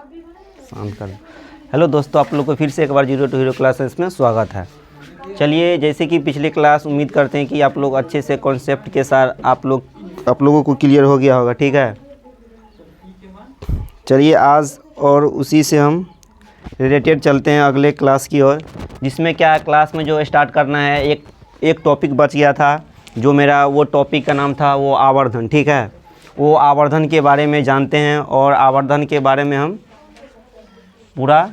शांत कर। हेलो दोस्तों, आप लोग को फिर से एक बार जीरो टू हीरो क्लासेस में स्वागत है। चलिए, जैसे कि पिछले क्लास उम्मीद करते हैं कि आप लोग अच्छे से कॉन्सेप्ट के साथ आप लोगों को क्लियर हो गया होगा। ठीक है, चलिए आज और उसी से हम रिलेटेड चलते हैं अगले क्लास की ओर, जिसमें क्या क्लास में जो स्टार्ट करना है, एक टॉपिक बच गया था जो मेरा, वो टॉपिक का नाम था वो आवर्धन। ठीक है, वो आवर्धन के बारे में जानते हैं और आवर्धन के बारे में हम पूरा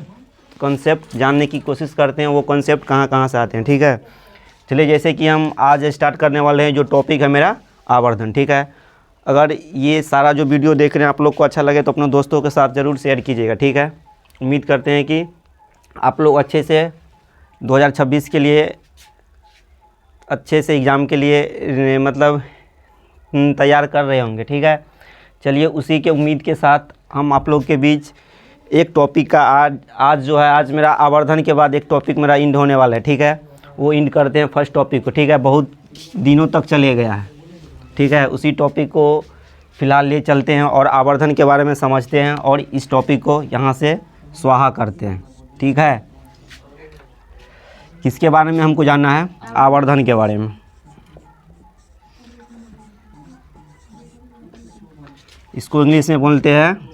कॉन्सेप्ट जानने की कोशिश करते हैं, वो कॉन्सेप्ट कहाँ कहाँ से आते हैं। ठीक है, चलिए जैसे कि हम आज स्टार्ट करने वाले हैं, जो टॉपिक है मेरा आवर्धन। ठीक है, अगर ये सारा जो वीडियो देख रहे हैं आप लोग को अच्छा लगे तो अपने दोस्तों के साथ ज़रूर शेयर कीजिएगा। ठीक है, उम्मीद करते हैं कि आप लोग अच्छे से 2026 के लिए अच्छे से एग्ज़ाम के लिए मतलब तैयार कर रहे होंगे। ठीक है, चलिए उसी के उम्मीद के साथ हम आप लोग के बीच एक टॉपिक का आज जो है, आज मेरा आवर्धन के बाद एक टॉपिक मेरा इंड होने वाला है। ठीक है, वो इंड करते हैं फर्स्ट टॉपिक को। ठीक है, बहुत दिनों तक चले गया है। ठीक है, उसी टॉपिक को फ़िलहाल ले चलते हैं और आवर्धन के बारे में समझते हैं और इस टॉपिक को यहाँ से स्वाहा करते हैं। ठीक है, किसके बारे में हमको जानना है? आवर्धन के बारे में। इसको इंग्लिश में बोलते हैं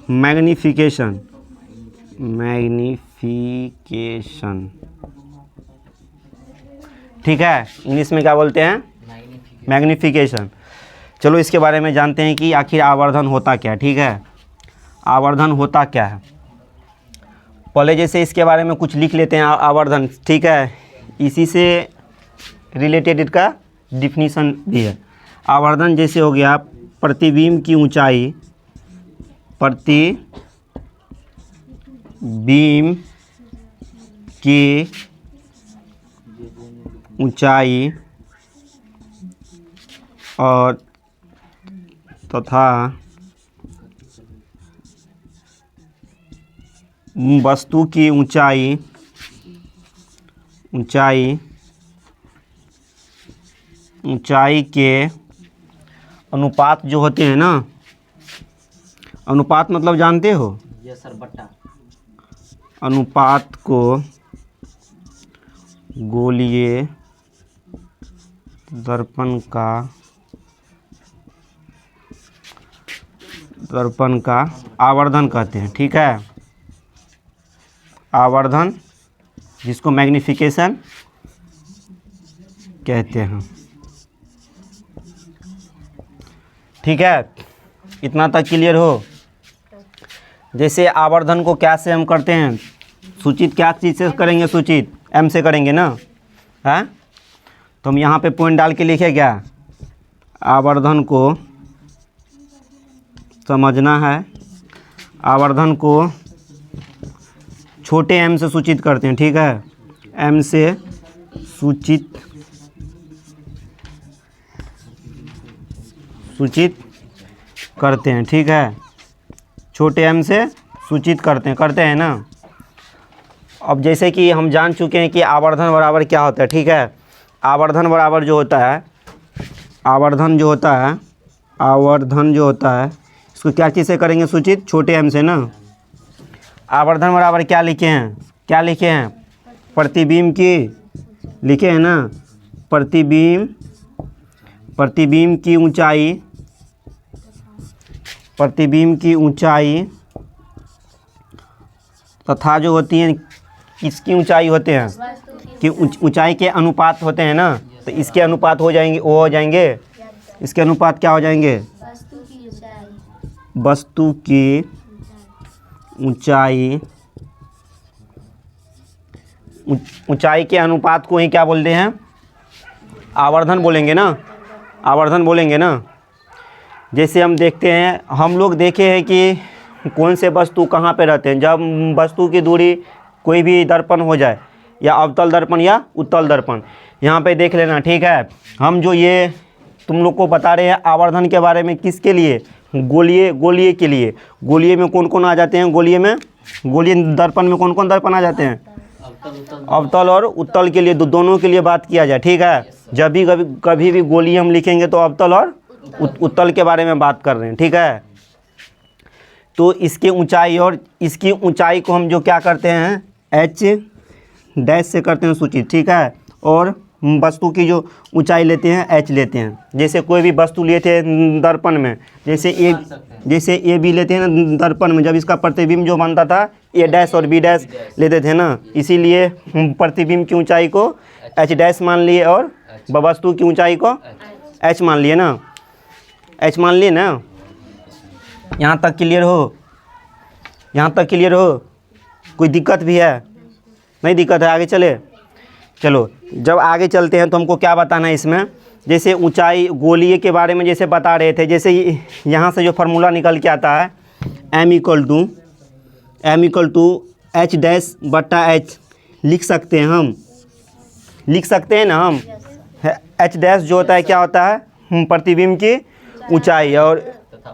मैग्निफिकेशन। ठीक है, इंग्लिश में क्या बोलते हैं? मैग्निफिकेशन। चलो इसके बारे में जानते हैं कि आखिर आवर्धन होता क्या है। ठीक है, आवर्धन होता क्या है, पहले जैसे इसके बारे में कुछ लिख लेते हैं आवर्धन। ठीक है, इसी से रिलेटेड इसका डिफिनीशन भी है। आवर्धन जैसे हो गया प्रतिबिंब की ऊंचाई, प्रतिबिंब की ऊंचाई और तथा वस्तु की ऊंचाई के अनुपात जो होते हैं ना, अनुपात मतलब जानते हो? यस सर, बट्टा। अनुपात को गोलीय दर्पण का आवर्धन कहते हैं। ठीक है, आवर्धन जिसको मैग्निफिकेशन कहते हैं। ठीक है, इतना तक क्लियर हो? जैसे आवर्धन को क्या से हम करते हैं, सूचित क्या चीज़ से करेंगे? सूचित एम से करेंगे ना, है? तो हम यहाँ पे पॉइंट डाल के लिखे क्या, आवर्धन को समझना है। आवर्धन को छोटे एम से सूचित करते हैं। ठीक है, एम से सूचित करते हैं। ठीक है, छोटे एम से सूचित करते हैं ना। अब जैसे कि हम जान चुके हैं कि आवर्धन बराबर क्या होता है। ठीक है, आवर्धन बराबर जो होता है, आवर्धन जो होता है इसको क्या चीज़ से करेंगे सूचित? छोटे एम से ना। आवर्धन बराबर क्या लिखे हैं? प्रतिबिंब की लिखे हैं ना, प्रतिबिंब की ऊंचाई तथा जो होती हैं, किसकी ऊंचाई होते हैं कि ऊंचाई के अनुपात होते हैं ना, तो इसके अनुपात हो जाएंगे, इसके अनुपात क्या हो जाएंगे? वस्तु की ऊंचाई के अनुपात को ही क्या बोलते हैं? आवर्धन बोलेंगे ना। जैसे हम देखते हैं, हम लोग देखे हैं कि कौन से वस्तु कहाँ पे रहते हैं। जब वस्तु की दूरी कोई भी दर्पण हो जाए, या अवतल दर्पण या उत्तल दर्पण, यहाँ पे देख लेना। ठीक है, हम जो ये तुम लोग को बता रहे हैं आवर्धन के बारे में, किसके लिए? गोलीय के लिए। गोलीय में कौन कौन आ जाते हैं? गोलीय दर्पण में कौन कौन दर्पण आ जाते हैं? अवतल और उत्तल के लिए, दोनों के लिए बात किया जाए। ठीक है, जब भी कभी भी गोलीय हम लिखेंगे तो अवतल और उत्तल के बारे में बात कर रहे हैं, ठीक है। तो इसके ऊंचाई और इसकी ऊंचाई को हम जो क्या करते हैं एच डैश से करते हैं सूचित, ठीक है। और वस्तु की जो ऊंचाई लेते हैं एच लेते हैं। जैसे कोई भी वस्तु लिए थे दर्पण में, जैसे ए बी लेते हैं ना दर्पण में, जब इसका प्रतिबिंब जो बनता था ए डैश और बी डैश लेते थे ना, इसीलिए प्रतिबिंब की ऊंचाई को एच डैश मान लिए और वस्तु की ऊंचाई को एच मान लिए ना, एच मान लिए ना। यहाँ तक क्लियर हो? यहाँ तक क्लियर हो? कोई दिक्कत भी है? नहीं दिक्कत है, आगे चले। चलो जब आगे चलते हैं तो हमको क्या बताना है इसमें, जैसे ऊंचाई गोलीय के बारे में जैसे बता रहे थे, जैसे यहाँ से जो फार्मूला निकल के आता है m equal to h dash बट्टा एच लिख सकते हैं हम, लिख सकते हैं ना हम। एच डैश जो होता है क्या होता है प्रतिबिंब की ऊंचाई, और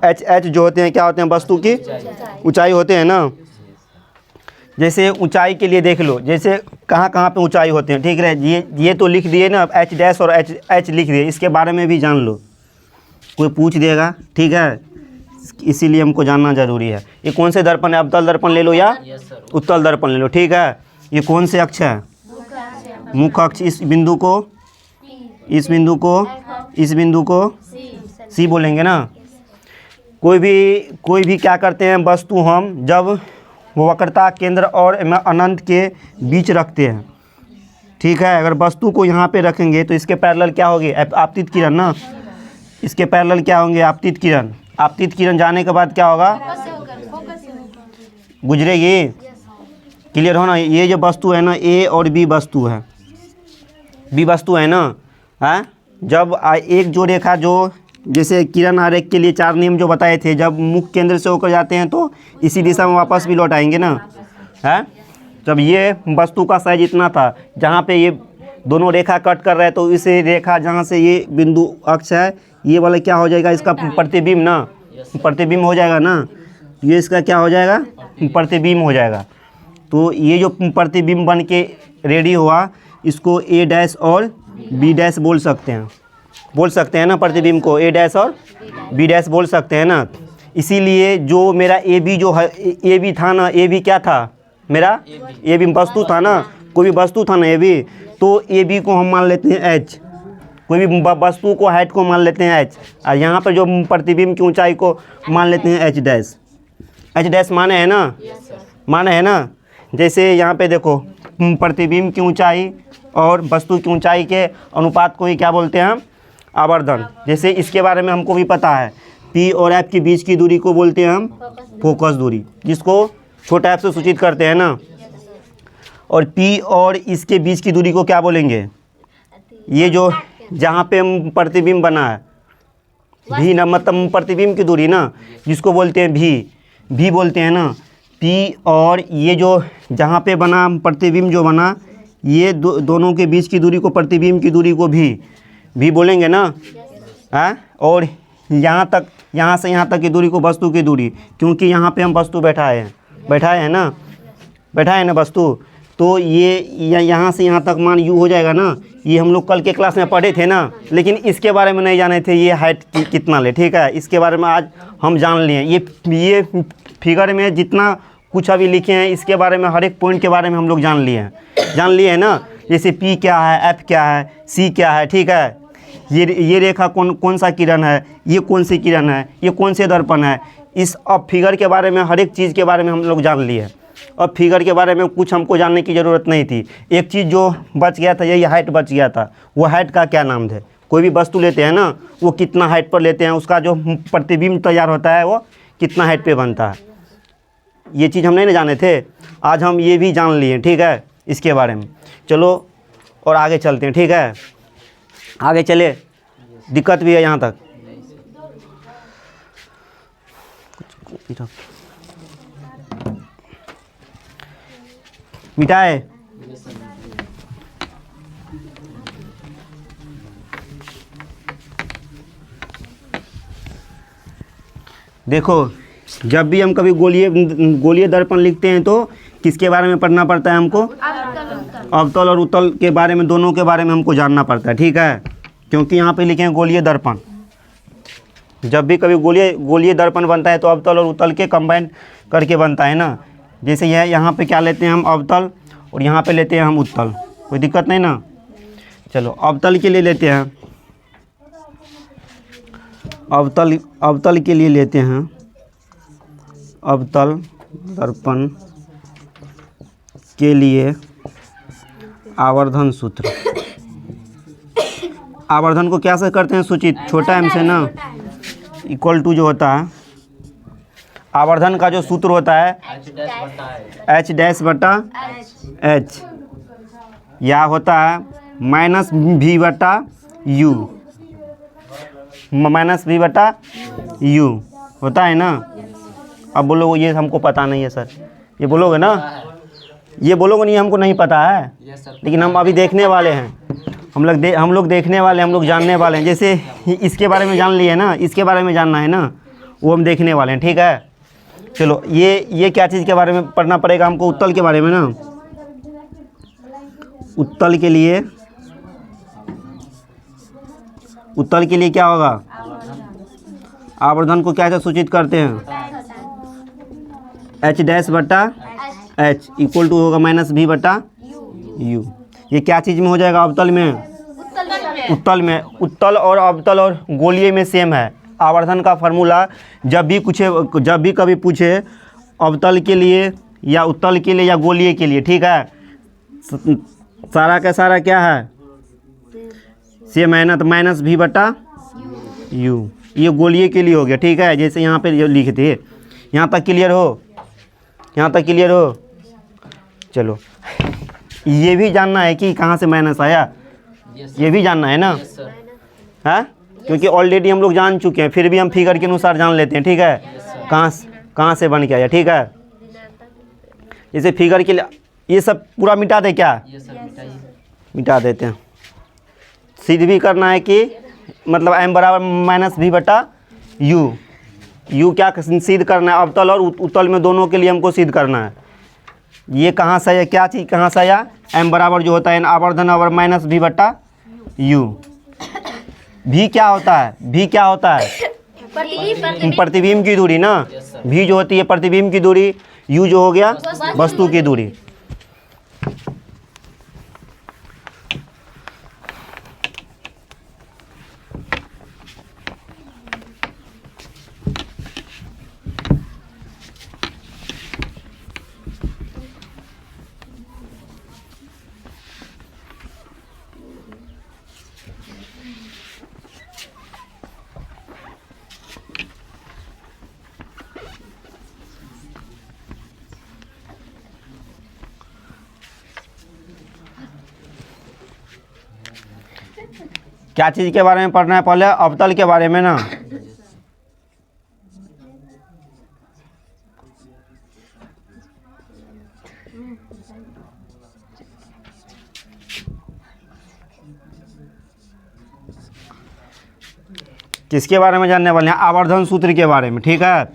एच जो होते हैं क्या होते हैं वस्तु की ऊंचाई होते हैं ना। जैसे ऊंचाई के लिए देख लो, जैसे कहाँ कहाँ पे ऊंचाई होते हैं, ठीक है। ये तो लिख दिए ना, एच डैश और एच लिख दिए, इसके बारे में भी जान लो, कोई पूछ देगा, ठीक है। इसीलिए हमको जानना ज़रूरी है। ये कौन से दर्पण है, अवतल दर्पण ले लो या उत्तल दर्पण ले लो, ठीक है। ये कौन से अक्ष है, मुख्य अक्ष। इस बिंदु को सी बोलेंगे ना। कोई भी क्या करते हैं वस्तु हम जब वक्रता केंद्र और अनंत के बीच रखते हैं, ठीक है। अगर वस्तु को यहाँ पे रखेंगे तो इसके पैरेलल क्या होगी आपतित किरण ना, इसके पैरेलल क्या होंगे आपतित किरण। आपतित किरण जाने के बाद क्या होगा, गुजरेगी। क्लियर हो ना। ये जो वस्तु है ना ए और बी वस्तु है, बी वस्तु है ना, है। जब एक जो रेखा जो जैसे किरण आरेख के लिए 4 नियम जो बताए थे, जब मुख्य केंद्र से होकर जाते हैं तो इसी दिशा में वापस भी लौट आएंगे ना, है। जब ये वस्तु का साइज इतना था, जहाँ पे ये दोनों रेखा कट कर रहे हैं, तो इस रेखा जहाँ से ये बिंदु अक्ष है, ये वाला क्या हो जाएगा इसका प्रतिबिंब ना, प्रतिबिंब हो जाएगा ना। ये इसका क्या हो जाएगा प्रतिबिंब हो जाएगा। तो ये जो प्रतिबिंब बन के रेडी हुआ, इसको ए डैश और बी डैश बोल सकते हैं ना। प्रतिबिंब को ए डैश और बी डैश बोल सकते हैं ना। इसीलिए जो मेरा ए बी जो है, ए बी था ना, ए बी क्या था मेरा, ए बी वस्तु था ना, कोई भी वस्तु था ना ए बी, तो ए बी को हम मान लेते हैं एच, कोई भी वस्तु को हाइट को मान लेते हैं एच, और यहाँ पर जो प्रतिबिंब की ऊंचाई को मान लेते हैं एच डैश। एच डैश माने है ना, माने है ना। जैसे यहाँ पे देखो प्रतिबिंब की ऊंचाई और वस्तु की ऊंचाई के अनुपात को ही क्या बोलते हैं हम, आवर्धन। जैसे इसके बारे में हमको भी पता है, पी और एफ के बीच की दूरी को बोलते हैं हम फोकस दूरी, जिसको छोटा एफ से सूचित करते हैं ना। और पी और इसके बीच की दूरी को क्या बोलेंगे, ये जो जहाँ पे हम प्रतिबिंब बना है भी ना, मतलब प्रतिबिंब की दूरी ना, जिसको बोलते हैं भी बोलते हैं ना। पी और ये जो जहाँ पे बना प्रतिबिंब जो बना, ये दोनों के बीच की दूरी को, प्रतिबिंब की दूरी को भी बोलेंगे ना, है। और यहाँ से यहाँ तक की दूरी को वस्तु की दूरी, क्योंकि यहाँ पे हम वस्तु बैठाए हैं ना वस्तु। तो ये यहाँ से यहाँ तक मान यू हो जाएगा ना। ये हम लोग कल के क्लास में पढ़े थे ना, लेकिन इसके बारे में नहीं जाने थे ये हाइट कितना ले, ठीक है। इसके बारे में आज हम जान लिए। ये फिगर में जितना कुछ अभी लिखे हैं, इसके बारे में हर एक पॉइंट के बारे में हम लोग जान लिए हैं ना। जैसे पी क्या है, एफ क्या है, सी क्या है, ठीक है। ये रेखा कौन सा किरण है, ये कौन सी किरण है, ये कौन से दर्पण है। इस अब फिगर के बारे में, हर एक चीज़ के बारे में हम लोग जान लिए। अब फिगर के बारे में कुछ हमको जानने की ज़रूरत नहीं थी। एक चीज़ जो बच गया था, यही हाइट बच गया था। वो हाइट का क्या नाम है, कोई भी वस्तु लेते हैं ना, वो कितना हाइट पर लेते हैं, उसका जो प्रतिबिंब तैयार होता है वो कितना हाइट पे बनता है। ये चीज़ हम नहीं ना जाने थे, आज हम ये भी जान लिए, ठीक है, इसके बारे में। चलो और आगे चलते हैं, ठीक है। आगे चले, दिक्कत भी है यहाँ तक। मिटाए देखो, जब भी हम कभी गोलीय दर्पण लिखते हैं तो किसके बारे में पढ़ना पड़ता है हमको, अवतल और उत्तल के बारे में, दोनों के बारे में हमको जानना पड़ता है, ठीक है। क्योंकि यहाँ पे लिखे हैं गोलीय दर्पण, जब भी कभी गोलीय दर्पण बनता है तो अवतल और उत्तल के कंबाइन करके बनता है ना। जैसे यह यहाँ पे क्या लेते हैं हम अवतल और यहाँ पे लेते हैं हम उत्तल, कोई दिक्कत नहीं ना। चलो अवतल के लिए लेते हैं, अवतल के लिए लेते हैं अवतल दर्पण के लिए आवर्धन सूत्र। आवर्धन को क्या से करते हैं सूचित, छोटा एम से ना, इक्वल टू जो होता है आवर्धन का जो सूत्र होता है एच डैश बटा एच, या होता है माइनस भी बटा यू, माइनस भी बटा यू होता है ना। अब बोलो ये हमको पता नहीं है सर, ये बोलोगे ना, ये बोलोगे नहीं हमको नहीं पता है, लेकिन हम अभी देखने वाले हैं, हम लोग देखने वाले, हम लोग जानने वाले हैं। जैसे इसके बारे में जान लिए ना, इसके बारे में जानना है ना, वो हम देखने वाले हैं, ठीक है। चलो ये क्या चीज़ के बारे में पढ़ना पड़ेगा हमको, उत्तल के बारे में ना। उत्तल के लिए क्या होगा, आवर्धन को क्या से सूचित करते हैं, एच डैश बटा एच इक्वल टू होगा माइनस भी बटा यू। ये क्या चीज़ में हो जाएगा, अवतल में, उत्तल में। उत्तल और अवतल और गोलीय में सेम है। आवर्धन का फार्मूला जब भी कभी पूछे अवतल के लिए या उत्तल के लिए या गोलीय के लिए, ठीक है, सारा का सारा क्या है, सेम है ना। तो माइनस भी बटा यू, ये गोलीय के लिए हो गया, ठीक है। जैसे यहाँ पे जो लिखे थे, यहाँ तक क्लियर हो, यहाँ तक क्लियर हो। चलो ये भी जानना है कि कहाँ से माइनस आया, ये भी जानना है ना, है, क्योंकि ऑलरेडी हम लोग जान चुके हैं, फिर भी हम फिगर के अनुसार जान लेते हैं, ठीक है, कहाँ से बन के आया, ठीक है। जैसे फिगर के लिए ये सब पूरा मिटा दे क्या, मिटा देते हैं। सिद्ध भी करना है कि मतलब m बराबर माइनस भी बटा यू, यू क्या सिद्ध करना है, अवतल और उत्तल में दोनों के लिए हमको सिद्ध करना है। ये कहाँ से आया, क्या चीज़ कहाँ से आया, m बराबर जो होता है आवर्धन और माइनस भी बटा यू। भी क्या होता है, भी क्या होता है, प्रतिबिंब की दूरी ना। भी जो होती है प्रतिबिंब की दूरी, यू जो हो गया वस्तु की दूरी। क्या चीज़ के बारे में पढ़ना है, पहले अवतल के बारे में ना। किसके बारे में जानने वाले हैं, आवर्धन सूत्र के बारे में, ठीक है।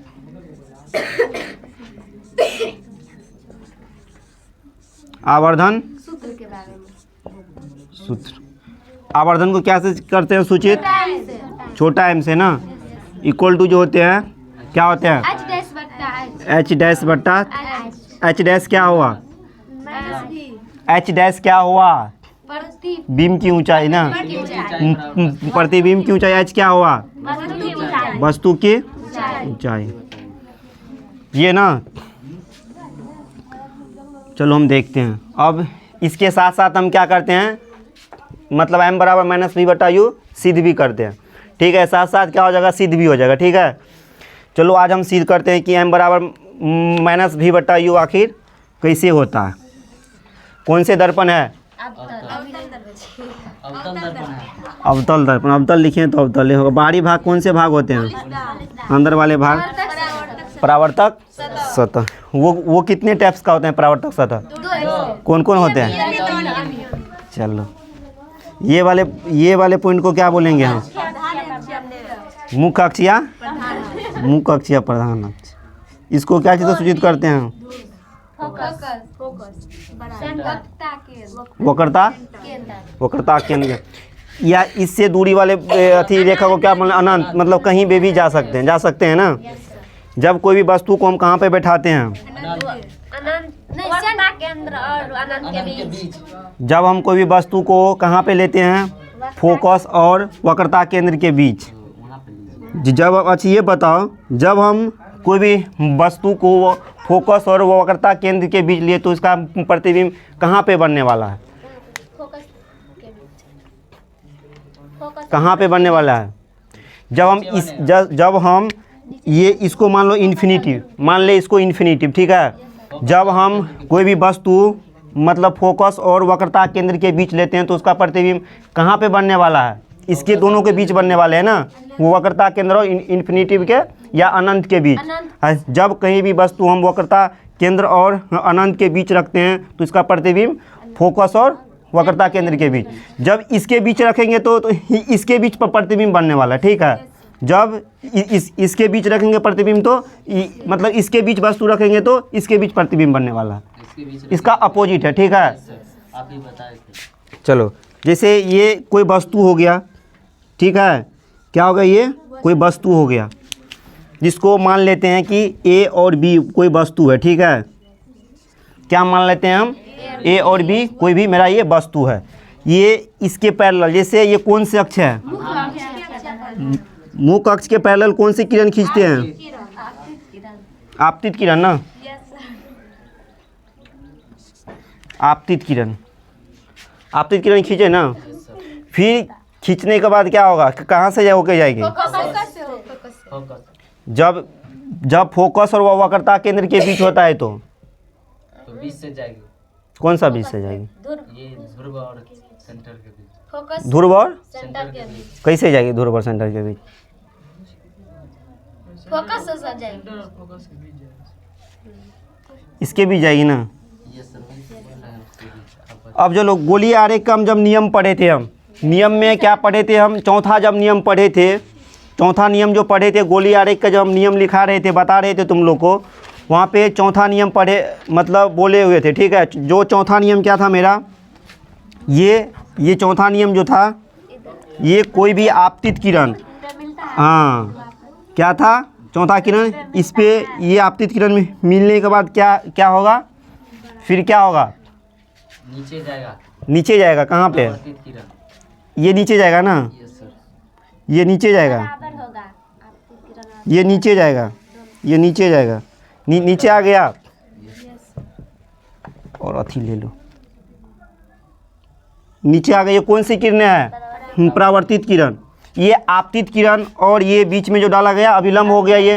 आवर्धन सूत्र के बारे में, सूत्र आवर्धन को क्या से करते हैं सूचित, छोटा एम से ना, इक्वल टू जो होते हैं क्या होते हैं, एच डैश बटा एच डैश क्या हुआ, एच डैश क्या हुआ, बीम की ऊंचाई ना, प्रतिबिंब की ऊंचाई एच क्या हुआ, वस्तु की ऊंचाई, ये ना। चलो हम देखते हैं। अब इसके साथ साथ हम क्या करते हैं, मतलब m बराबर माइनस भी बटा यू सिद्ध भी करते हैं, ठीक है। साथ साथ क्या हो जाएगा, सिद्ध भी हो जाएगा, ठीक है। चलो आज हम सिद्ध करते हैं कि m बराबर माइनस भी बटा यू आखिर कैसे होता है, कौन से दर्पण है, अवतल दर्पण। अवतल लिखें तो अवतल होगा। बाहरी भाग कौन से भाग होते हैं, अंदर वाले भाग परावर्तक सतह। वो कितने टाइप्स का होते हैं परावर्तक सतह, कौन कौन होते हैं। चलो ये वाले पॉइंट को क्या बोलेंगे हम, मुख्य अक्षीय, मुख्य अक्षीय प्रधान अक्ष। इसको क्या चीज़ सूचित करते हैं, वक्रता, वक्रता केंद्र। या इससे दूरी वाले अथी रेखा को क्या बोलते हैं, अनंत, मतलब कहीं पे भी जा सकते हैं ना। जब कोई भी वस्तु को हम कहाँ पे बैठाते हैं, वक्रता केंद्र और अनंत के बीच। जब हम कोई भी वस्तु को कहाँ पे लेते हैं, फोकस और वक्रता केंद्र के बीच। जब अच्छा ये बताओ, जब हम कोई भी वस्तु को फोकस और वक्रता केंद्र के बीच लिए तो इसका प्रतिबिंब कहाँ पे बनने वाला है, कहाँ पे बनने वाला है। जब हम ये इसको मान लो इन्फिनिटिव, मान ले इसको इन्फिनिटिव, ठीक है। जब हम कोई भी वस्तु मतलब फोकस और वक्रता केंद्र के बीच लेते हैं तो उसका प्रतिबिंब कहाँ पे बनने वाला है, इसके दोनों के बीच बनने वाले हैं ना, वो वक्रता केंद्र और इन्फिनिटिव के या अनंत के बीच। जब कहीं भी वस्तु हम वक्रता केंद्र और अनंत के बीच रखते हैं तो इसका प्रतिबिंब फोकस और वक्रता केंद्र के बीच। जब इसके बीच रखेंगे तो इसके बीच पर प्रतिबिंब बनने वाला है, ठीक है। जब इसके बीच रखेंगे प्रतिबिंब तो मतलब इसके बीच वस्तु रखेंगे तो इसके बीच प्रतिबिंब बनने वाला है, इसका अपोजिट है, ठीक है। आप ही बताए थे। चलो, जैसे ये कोई वस्तु हो गया, ठीक है, क्या होगा, ये कोई वस्तु हो गया जिसको मान लेते हैं कि ए और बी कोई वस्तु है, ठीक है। क्या मान लेते हैं हम, ए और बी कोई भी मेरा ये वस्तु है। ये इसके पैरेलल, जैसे ये कौन से अक्ष है, मुख्य अक्ष के पैरेलल कौन सी किरण खींचते हैं, आपतित किरण ना, आपतित किरण खींचे ना। फिर खींचने के बाद क्या होगा, कहाँ से होके जाएगी, जब फोकस और वक्रता केंद्र के बीच होता है तो बीच से जाएगी। कौन सा बीच से जाएगी, ये ध्रुव और सेंटर के बीच। ध्रुव और सेंटर के बीच कैसे जाएगी, ध्रुव और सेंटर के बीच, फोकस से जाएगी, इसके बीच जाएगी ना। ये सर्वोच्च। अब जो लोग गोलीय आरेख का हम जब नियम पढ़े थे, हम नियम में क्या पढ़े थे, हम चौथा जब नियम पढ़े थे, चौथा नियम जो पढ़े थे गोलीय आरेख का, जब हम नियम लिखा रहे थे, बता रहे थे तुम लोग को, वहाँ पे चौथा नियम पढ़े मतलब बोले हुए थे, ठीक है। जो चौथा नियम क्या था मेरा, ये चौथा नियम जो था, ये कोई भी आपतित किरण, हाँ क्या था, चौथा किरण, इस पे ये आपतित किरण में मिलने के बाद क्या होगा, फिर क्या होगा, नीचे जाएगा कहाँ पे, ये नीचे जाएगा ना, ये नीचे जाएगा, ये नीचे जाएगा, ये नीचे जाएगा, नीचे आ गया। और अथी ले लो, नीचे आ गई। ये कौन सी किरणें है, परावर्तित किरण, ये आपतित किरण, और ये बीच में जो डाला गया अभिलंब हो गया, ये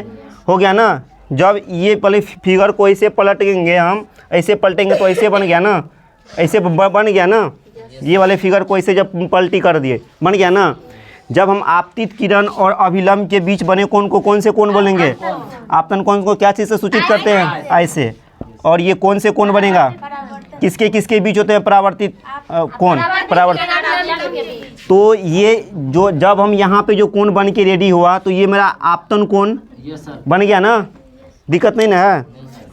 हो गया ना। जब ये पहले फिगर को ऐसे पलटेंगे, हम ऐसे पलटेंगे तो ऐसे बन गया ना, ऐसे बन गया ना। ये वाले फिगर को ऐसे जब पलटी कर दिए बन गया ना। जब हम आपतित किरण और अभिलंब के बीच बने कोण को कौन से कोण बोलेंगे, आपतन कोण को क्या चीज़ से सूचित करते हैं, ऐसे। और ये कौन से कोण बनेगा, किसके बीच होते हैं, परावर्तित कोण, परावर्तित। तो ये जो जब हम यहाँ पे जो कोण बन के रेडी हुआ तो ये मेरा आपतन कोण बन गया ना, दिक्कत नहीं ना है।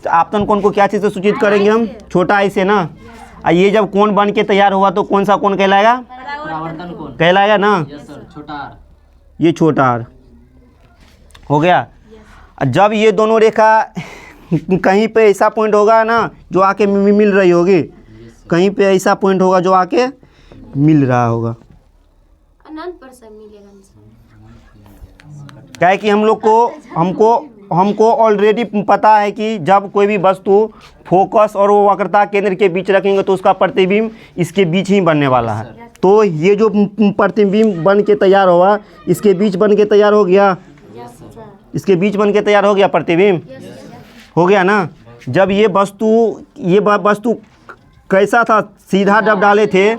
तो आपतन कोण को क्या चीज़ से सूचित करेंगे हम, छोटा ऐसे ना। ये जब कोण बन के तैयार हुआ तो कौन सा कोण कहलाएगा, परावर्तन कोण कहलाएगा ना, छोटा आर, ये छोटा आर हो गया। जब ये दोनों रेखा कहीं पे ऐसा पॉइंट होगा ना जो आके मिल रही होगी, कहीं पे ऐसा पॉइंट होगा जो आके मिल रहा होगा, अनंत पर से मिलेगा। क्या है कि हमको ऑलरेडी पता है कि जब कोई भी वस्तु फोकस और वो वक्रता केंद्र के बीच रखेंगे तो उसका प्रतिबिंब इसके बीच ही बनने वाला है। तो ये जो प्रतिबिंब बन के तैयार हुआ, इसके बीच बन के तैयार हो गया, इसके बीच बन के तैयार हो गया प्रतिबिंब, हो गया ना। जब ये वस्तु कैसा था, सीधा जब डाले थे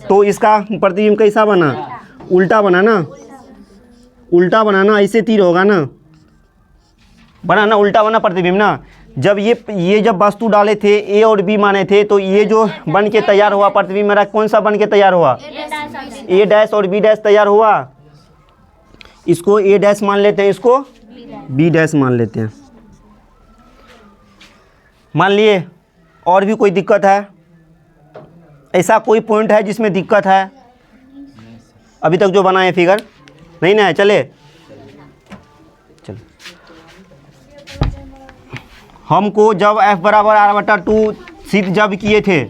तो इसका प्रतिबिंब कैसा बना, उल्टा बना ना, उल्टा बना ना, ऐसे तीर होगा ना, बना ना, उल्टा बना प्रतिबिंब ना। जब ये जब वस्तु डाले थे, ए और बी माने थे, तो ये जो बन के तैयार हुआ प्रतिबिंब मेरा कौन सा बन के तैयार हुआ, ए डैश और बी डैश तैयार हुआ। इसको ए डैश मान लेते हैं, इसको बी डैश मान लेते हैं, मान लिए। और भी कोई दिक्कत है, ऐसा कोई पॉइंट है जिसमें दिक्कत है, अभी तक जो बना है फिगर नहीं ना है, चले चलो। हमको जब f बराबर r/2 सिद्ध जब किए थे,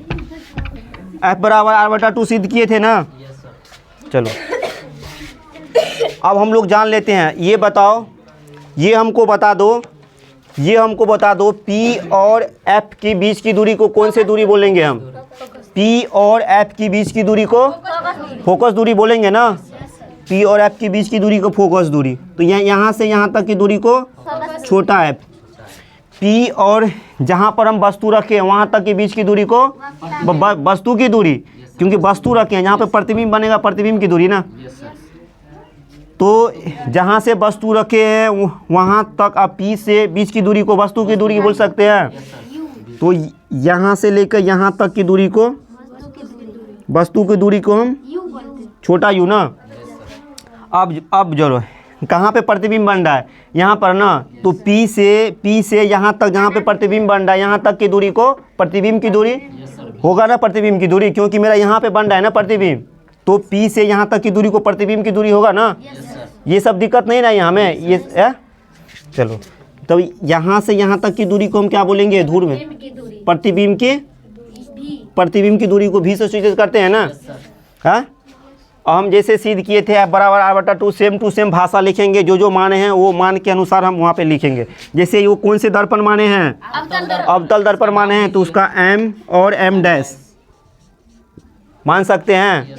f बराबर r/2 सिद्ध किए थे ना। Yes sir. चलो अब हम लोग जान लेते हैं, ये बताओ, ये हमको बता दो, ये हमको बता दो P और F के बीच की दूरी को कौन से दूरी बोलेंगे हम? P और F के बीच की दूरी को फोकस दूरी बोलेंगे ना। P और F के बीच की दूरी को फोकस दूरी, तो यहाँ से यहाँ तक की दूरी को छोटा f। P और जहाँ पर हम वस्तु रखे हैं वहाँ तक के बीच की दूरी को वस्तु की दूरी, क्योंकि वस्तु रखे हैं जहाँ पे प्रतिबिंब बनेगा, प्रतिबिंब की दूरी ना। Yes sir. तो जहाँ से वस्तु रखे हैं वहाँ तक आप P से बीच की दूरी को वस्तु की दूरी बोल सकते हैं। तो यहाँ से लेकर यहाँ तक की दूरी को वस्तु की दूरी को हम छोटा u ना। अब जरूर कहाँ पे प्रतिबिंब बन रहा है? यहाँ पर ना। तो P से यहाँ तक जहाँ पे प्रतिबिंब बन रहा है यहाँ तक की दूरी को प्रतिबिंब की दूरी होगा ना, प्रतिबिंब की दूरी, क्योंकि मेरा यहाँ पे बन रहा है ना प्रतिबिंब। तो P से यहाँ तक की दूरी को प्रतिबिंब की दूरी होगा ना। ये सब दिक्कत नहीं ना यहाँ में ये चलो। तो यहाँ से यहाँ तक की दूरी को हम क्या बोलेंगे? ध्रुव में प्रतिबिंब की दूरी को भी से सूचित करते हैं ना। हाँ, हम जैसे सिद्ध किए थे f बराबर r/2 सेम टू सेम भाषा लिखेंगे, जो माने हैं वो मान के अनुसार हम वहाँ पे लिखेंगे। जैसे वो कौन से दर्पण माने हैं? अवतल दर्पण माने हैं, तो उसका m और m' मान सकते हैं।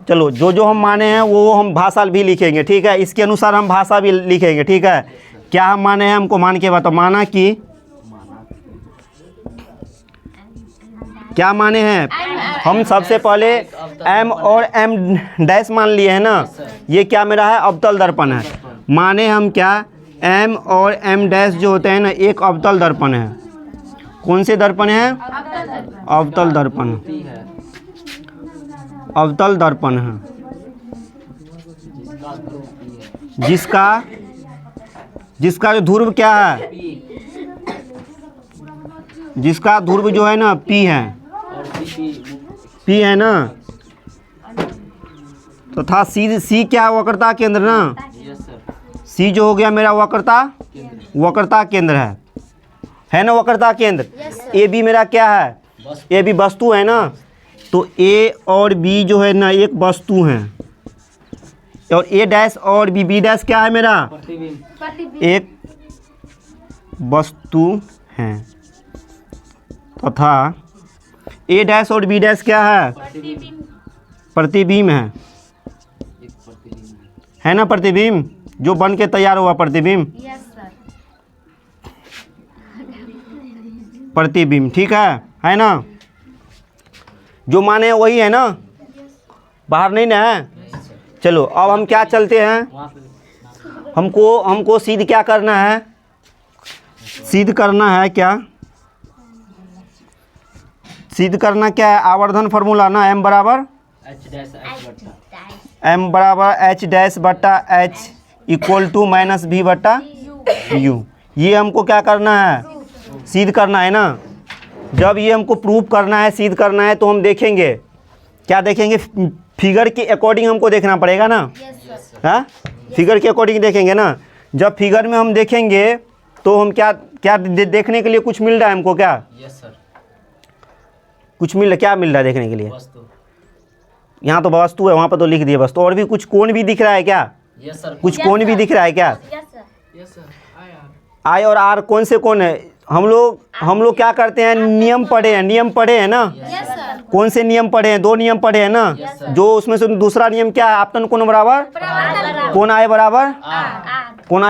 चलो जो हम माने हैं वो हम भाषा भी लिखेंगे, ठीक है। इसके अनुसार हम भाषा भी लिखेंगे, ठीक है। क्या हम माने हैं हमको मान के बताओ। माना कि क्या माने हैं हम? सबसे पहले m और m' मान लिए हैं ना। ये क्या मेरा है? अवतल दर्पण है। माने हम क्या? m और m' जो होते हैं ना एक अवतल दर्पण है। कौन से दर्पण है? अवतल दर्पण, अवतल दर्पण है, जिसका जो ध्रुव क्या है? जिसका ध्रुव जो है ना P है, P है ना। तो था C क्या है? वक्रता केंद्र ना। C जो हो गया मेरा वक्रता केंद्र है ना, वक्रता केंद्र। AB मेरा क्या है? AB वस्तु है ना। तो A और B जो है ना एक वस्तु हैं, और A' और B' क्या है मेरा? एक वस्तु है, तथा A' और B' क्या है? प्रतिबिंब है ना, प्रतिबिंब जो बन के तैयार हुआ प्रतिबिंब, प्रतिबिंब, ठीक है ना। जो माने वही है ना, बाहर नहीं ना है। चलो अब हम क्या चलते हैं, हमको सिद्ध क्या करना है? सिद्ध करना है क्या? सिद्ध करना क्या है? आवर्धन फार्मूला ना, m बराबर h' equal to minus v बटा u। ये हमको क्या करना है? सिद्ध करना है ना। जब ये हमको प्रूव करना है, सिद्ध करना है, तो हम देखेंगे, क्या देखेंगे? फिगर के अकॉर्डिंग हमको देखना पड़ेगा ना। हाँ, फिगर के अकॉर्डिंग देखेंगे ना। जब फिगर में हम देखेंगे तो हम क्या देखने के लिए कुछ मिल रहा है हमको? क्या कुछ क्या मिल रहा है देखने के लिए? यहाँ तो वस्तु है, वहाँ पर तो लिख दिए वस्तु। और भी कुछ कोण भी दिख रहा है क्या? कुछ कोण भी दिख रहा है क्या? I और R कौन से कोण है? हम लोग क्या करते हैं? नियम पढ़े हैं ना। कौन से नियम पढ़े हैं? 2 नियम पढ़े हैं ना। जो उसमें से दूसरा नियम क्या है? आपतन कोण बराबर कोण I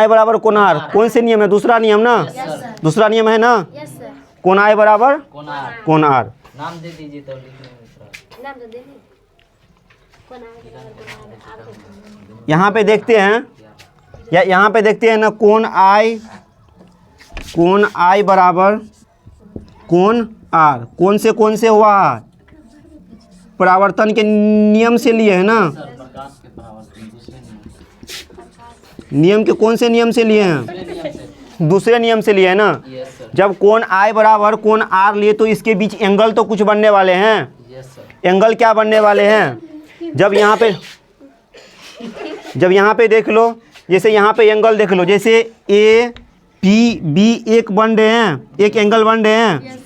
बराबर कोण R। कौन से नियम है? दूसरा नियम ना। दूसरा नियम है ना, कोण I बराबर कोण R। नाम दे दीजिए तो लिखने में। यहाँ पे देखते हैं, या यहाँ पे देखते हैं ना, कोण I बराबर कोण R। कौन से हुआ? परावर्तन के नियम से लिए है ना। नियम के कौन से नियम से लिए हैं? दूसरे नियम से लिए है ना। जब कोण I बराबर कोण R लिए तो इसके बीच एंगल तो कुछ बनने वाले हैं। एंगल क्या बनने वाले हैं? जब यहाँ पे जब यहाँ पे देख लो, जैसे यहाँ पे एंगल देख लो, जैसे ए पी बी एक बन रहे हैं, एक एंगल बन रहे हैं,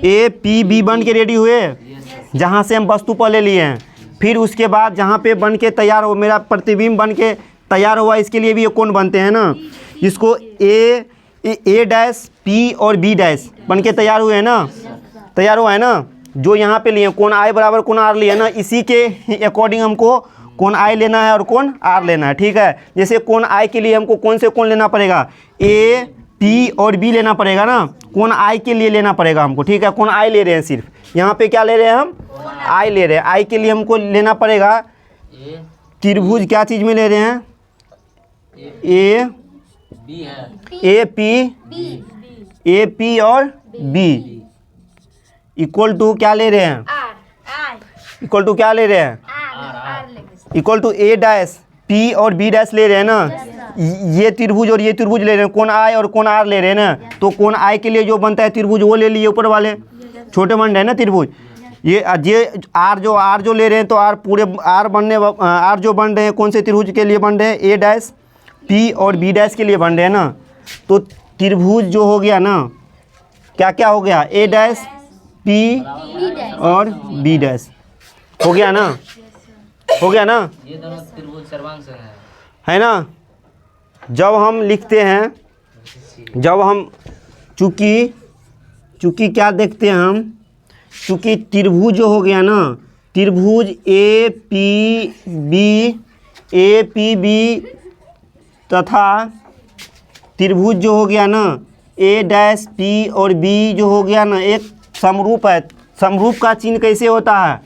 ए पी बी बन के रेडी हुए, जहाँ से हम वस्तु पहले लिए हैं। फिर उसके बाद जहाँ पे बन के तैयार हो, मेरा प्रतिबिंब बन के तैयार हुआ, इसके लिए भी ये कोण बनते हैं ना। इसको ए डैश पी और बी डैश बन के तैयार हुए हैं ना, तैयार हुआ है ना। जो यहाँ पे लिए कोण आई बराबर कोण आर लिए ना, इसी के अकॉर्डिंग हमको कोण आई लेना है और कोण आर लेना है, ठीक है। जैसे कोण आई के लिए हमको कौन से कोण लेना पड़ेगा, ए पी और बी लेना पड़ेगा ना, कोण आई के लिए लेना पड़ेगा हमको, ठीक है। कोण आई ले रहे हैं, सिर्फ यहाँ पे क्या ले रहे हैं हम, आई ले रहे हैं। आई के लिए हमको लेना पड़ेगा त्रिभुज, क्या चीज़ में ले रहे हैं, ए पी और बी इक्वल टू क्या ले रहे हैं, इक्वल टू क्या ले रहे हैं, equal to A dash P और बी डैश ले रहे हैं ना। ये त्रिभुज और ये त्रिभुज ले रहे हैं, कोण आई और कोण आर ले रहे हैं ना। तो कोण आई के लिए जो बनता है त्रिभुज वो ले लिए ऊपर वाले, छोटे बन रहे हैं ना त्रिभुज। ये आर जो ले रहे हैं, तो आर पूरे आर जो बन रहे हैं कौन से त्रिभुज के लिए बन रहे हैं, ए डैश पी और बी डैश के लिए बन रहे हैं ना। तो त्रिभुज जो हो गया ना, क्या क्या हो गया, ए डैश पी और बी डैश हो गया ना, हो गया ना, ये दोनों त्रिभुज सर्वांश है ना। जब हम लिखते हैं, जब हम चूँकि क्या देखते हैं हम, चूँकि त्रिभुज जो हो गया ना, त्रिभुज ए पी बी तथा त्रिभुज जो हो गया ना, ए डैश पी और बी जो हो गया ना, एक समरूप है। समरूप का चिन्ह कैसे होता है,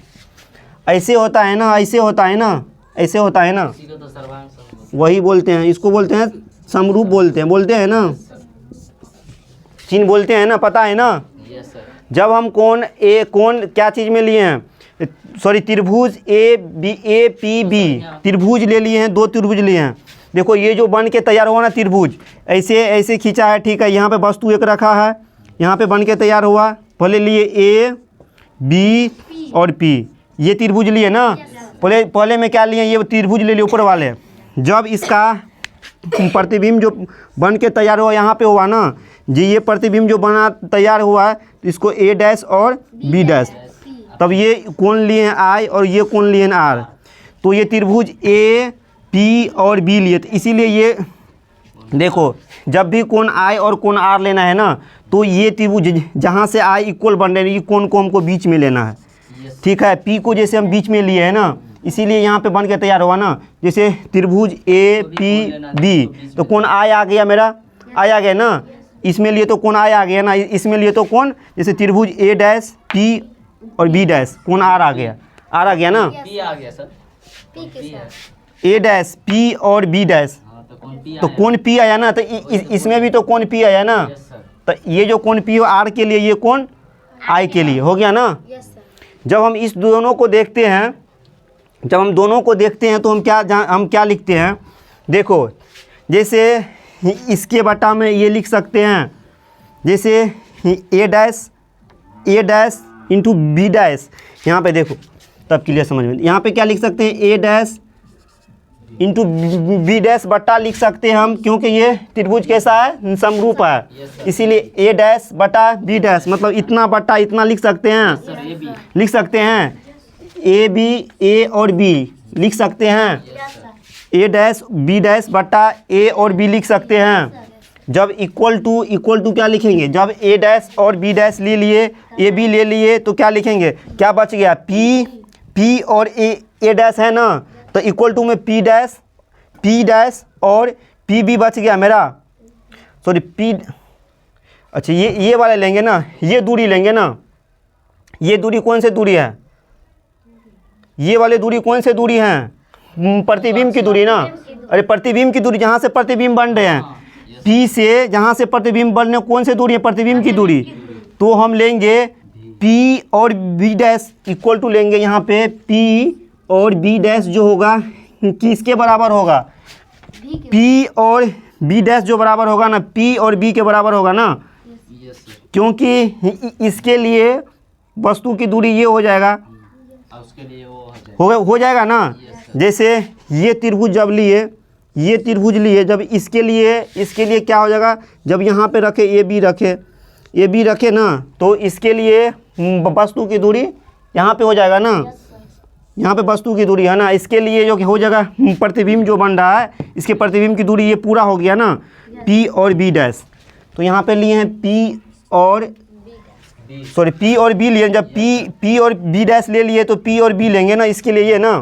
ऐसे होता है ना, ऐसे होता है ना, ऐसे होता है ना, तो सर्वांश वही बोलते हैं, इसको बोलते हैं समरूप, बोलते हैं ना, चिन्ह बोलते हैं ना, पता है ना। Yes sir. जब हम कोण क्या चीज़ में लिए हैं, सॉरी त्रिभुज ए पी बी त्रिभुज ले लिए हैं, दो त्रिभुज लिए हैं। देखो ये जो बन के तैयार हुआ ना त्रिभुज, ऐसे खींचा है, ठीक है। यहाँ पे वस्तु एक रखा है, यहाँ पे बन के तैयार हुआ, पहले लिए ए बी और पी, ये त्रिभुज लिए ना। पहले में क्या लिए, ये त्रिभुज ले लिए ऊपर वाले। जब इसका प्रतिबिंब जो बन के तैयार हुआ यहाँ पे हुआ ना जी, ये प्रतिबिंब जो बना तैयार हुआ, तो इसको ए डैश और बी डैश, तब ये कोण लिए हैं आई और ये कोण लिए हैं आर। तो ये त्रिभुज ए पी और बी लिए, तो इसीलिए ये देखो, जब भी कोण आई और कोण आर लेना है ना, तो ये त्रिभुज जहाँ से आई इक्वल बन रहे हैं, ये कोण को हमको बीच में लेना है, ठीक है। पी को जैसे हम बीच में लिए हैं ना, इसीलिए यहाँ पे बन के तैयार हुआ ना। जैसे त्रिभुज ए पी बी, तो कोण आई आ गया, मेरा आई आ गया ना, इसमें लिए तो कोण आई आ गया ना, इसमें लिए तो कोण, जैसे त्रिभुज ए डैश पी और बी डैश, कोण आर आ गया, आर आ गया ना, पी आ गया सर, ए डैश पी और बी डैश, तो कोण पी आया ना, तो इसमें भी तो कोण पी आया ना। तो ये जो कोण पी हो आर के लिए, ये कोण आई के लिए, हो गया ना। जब हम इस दोनों को देखते हैं, जब हम दोनों को देखते हैं, तो हम क्या लिखते हैं, देखो जैसे इसके बटा में ये लिख सकते हैं, जैसे ए डैश इंटू बी डैश, यहाँ पे देखो तब क्लियर समझ में। यहाँ पे क्या लिख सकते हैं, ए डैश इंटू बी डैश बट्टा लिख सकते हैं हम, क्योंकि ये त्रिभुज कैसा है, समरूप है, इसीलिए ए डैश बटा बी डैश, मतलब इतना बट्टा इतना लिख सकते हैं, लिख सकते हैं। ए बी, ए और बी लिख सकते हैं, ए डैश बी डैश बट्टा ए और बी लिख सकते हैं। जब इक्वल टू क्या लिखेंगे, जब ए डैश और बी डैश ले लिए, ए बी ले लिए, तो क्या लिखेंगे, क्या बच गया, पी और ए डैश है ना, तो इक्वल टू में पी डैश और पी बी बच गया मेरा, सॉरी पी, अच्छा ये वाले लेंगे ना, ये दूरी लेंगे ना, ये दूरी कौन सी दूरी है, ये वाले दूरी कौन से दूरी हैं, प्रतिबिंब की दूरी ना, अरे प्रतिबिंब की दूरी, जहाँ से प्रतिबिंब बन रहे हैं, पी से जहाँ से प्रतिबिंब बन रहे हैं, कौन से दूरी है, प्रतिबिंब की दूरी। तो हम लेंगे पी और बी डैश इक्वल टू लेंगे, यहाँ पे पी और बी डैश जो होगा किसके बराबर होगा, पी और बी डैश जो बराबर होगा ना, पी और बी के बराबर होगा ना, क्योंकि इसके लिए वस्तु की दूरी ये हो जाएगा, उसके लिए वो हो जाएगा ना, जैसे ये त्रिभुज जब लिए, ये त्रिभुज लिए, जब इसके लिए क्या हो जाएगा, जब यहाँ पे रखे ए बी रखे ना, तो इसके लिए वस्तु की दूरी यहाँ पे हो जाएगा ना, यहाँ पे वस्तु की दूरी है ना, इसके लिए जो हो जाएगा प्रतिबिंब जो बन रहा है, इसके प्रतिबिंब की दूरी ये पूरा हो गया ना, P और B डैश। तो यहाँ पे लिए हैं P और B लिए, जब P और B डैश ले लिए तो P और B लेंगे ना, इसके लिए ये ना।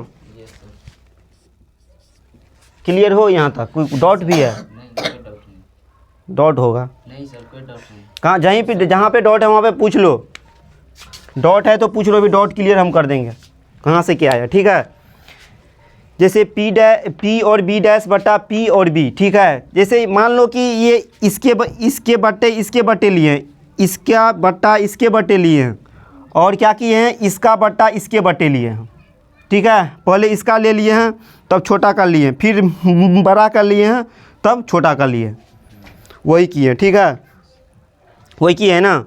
क्लियर हो यहाँ तक? कोई डॉट भी है? नहीं, कोई डाउट नहीं। डॉट होगा नहीं सर, कोई डाउट नहीं। कहाँ, जहाँ पे डॉट है वहाँ पे पूछ लो, डॉट है तो पूछ लो, भी डॉट क्लियर हम कर देंगे कहाँ से क्या आया। ठीक है, जैसे P और B डैश बटा P और B, ठीक है। जैसे मान लो कि ये इसके बट्टे लिए हैं, इसका बट्टा इसके बट्टे लिए हैं, और क्या किए हैं, इसका बट्टा इसके बट्टे लिए हैं। ठीक है, पहले इसका ले लिए हैं तब छोटा कर लिए, फिर बड़ा कर लिए हैं तब छोटा कर लिए, वही किए। ठीक है, वही किए है ना।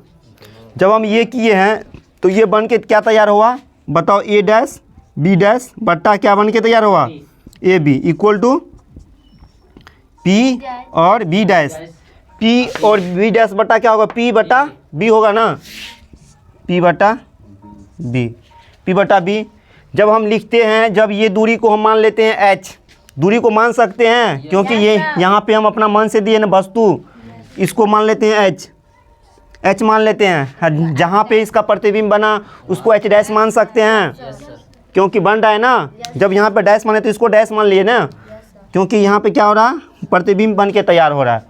जब हम ये किए हैं तो ये बन के क्या तैयार हुआ बताओ, A डैश B डैश बट्टा क्या बन के तैयार हुआ, AB इक्वल टू P और B डैश। P और B डैश बट्टा क्या होगा, P बटा B होगा ना, P बटा B। जब हम लिखते हैं, जब ये दूरी को हम मान लेते हैं H, दूरी को मान सकते हैं क्योंकि ये यहाँ पे हम अपना मन से दिए ना वस्तु, इसको मान लेते हैं H मान लेते हैं। जहाँ पे इसका प्रतिबिंब बना उसको H डैश मान सकते हैं क्योंकि बन रहा है ना। जब यहाँ पे डैश माने तो इसको डैश मान लिए ना, क्योंकि यहाँ पे क्या हो रहा है, प्रतिबिंब बन के तैयार हो रहा है।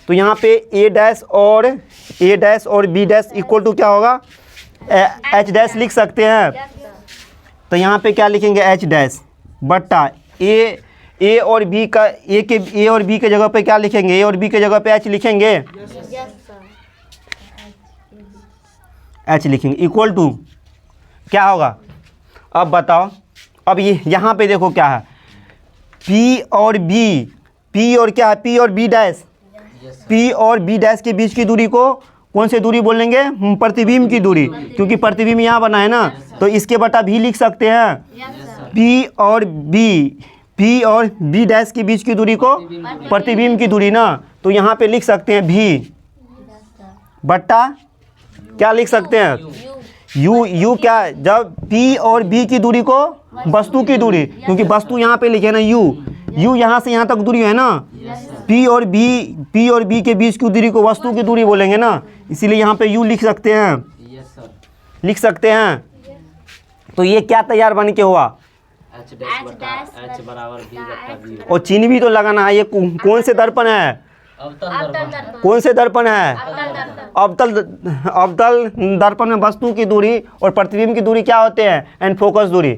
तो यहाँ पे A डैश और B डैश इक्वल टू क्या होगा, H डैश लिख सकते हैं। तो यहाँ पे क्या लिखेंगे, H डैश बट्टा A और B का A और B के जगह पे क्या लिखेंगे, A और B के जगह पे H लिखेंगे, H लिखेंगे इक्वल टू क्या होगा। अब बताओ, अब ये यहाँ पे देखो क्या है, P और क्या है, P और B डैश, P और B डैश के बीच की दूरी को कौन से दूरी बोलेंगे, प्रतिबिंब की दूरी, क्योंकि प्रतिबिंब यहाँ बना है ना, तो इसके बटा भी लिख सकते हैं। P और B डैश के बीच की दूरी को प्रतिबिंब की दूरी ना, तो यहाँ पे लिख सकते हैं भी बट्टा क्या लिख सकते हैं, U क्या, जब P और B की दूरी को वस्तु की दूरी, क्योंकि वस्तु यहाँ पे लिखे ना U यहाँ से यहाँ तक दूरी है ना, P और B के बीच की दूरी को वस्तु की दूरी बोलेंगे ना, इसीलिए यहाँ पे U लिख सकते हैं। तो ये क्या तैयार बन के हुआ, H डैश बटा H बराबर B बटा B। और चिन्ह भी तो लगाना है। ये कौन से दर्पण है, कौन से दर्पण है, अवतल दर्पण में वस्तु की दूरी और प्रतिबिंब की दूरी क्या होते हैं, एंड फोकस दूरी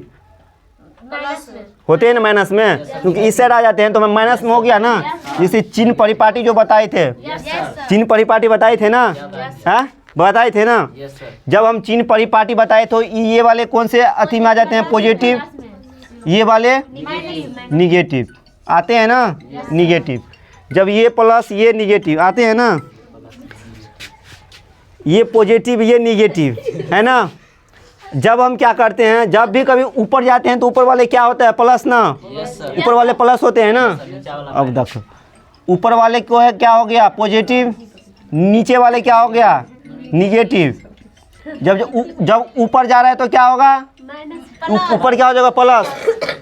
होते हैं ना माइनस में, क्योंकि इस साइड आ जाते हैं तो माइनस में हो गया ना। जैसे चिन्ह परिपाटी जो बताए थे, चिन्ह परिपाटी बताए थे ना, हाँ बताए थे ना। जब हम चिन्ह परिपाटी बताए तो ये वाले कौन से अति में आ जाते हैं, पॉजिटिव, ये वाले निगेटिव आते हैं ना, निगेटिव। जब ये प्लस ये निगेटिव आते हैं ना, ये पॉजिटिव ये निगेटिव है ना। जब हम क्या करते हैं, जब भी कभी ऊपर जाते हैं तो ऊपर वाले क्या होता है, प्लस ना, ऊपर वाले प्लस होते हैं ना। अब देखो ऊपर वाले को है क्या हो गया, पॉजिटिव, नीचे वाले क्या हो गया, निगेटिव। जब ऊपर जा रहा है तो क्या होगा, ऊपर क्या हो जाएगा प्लस,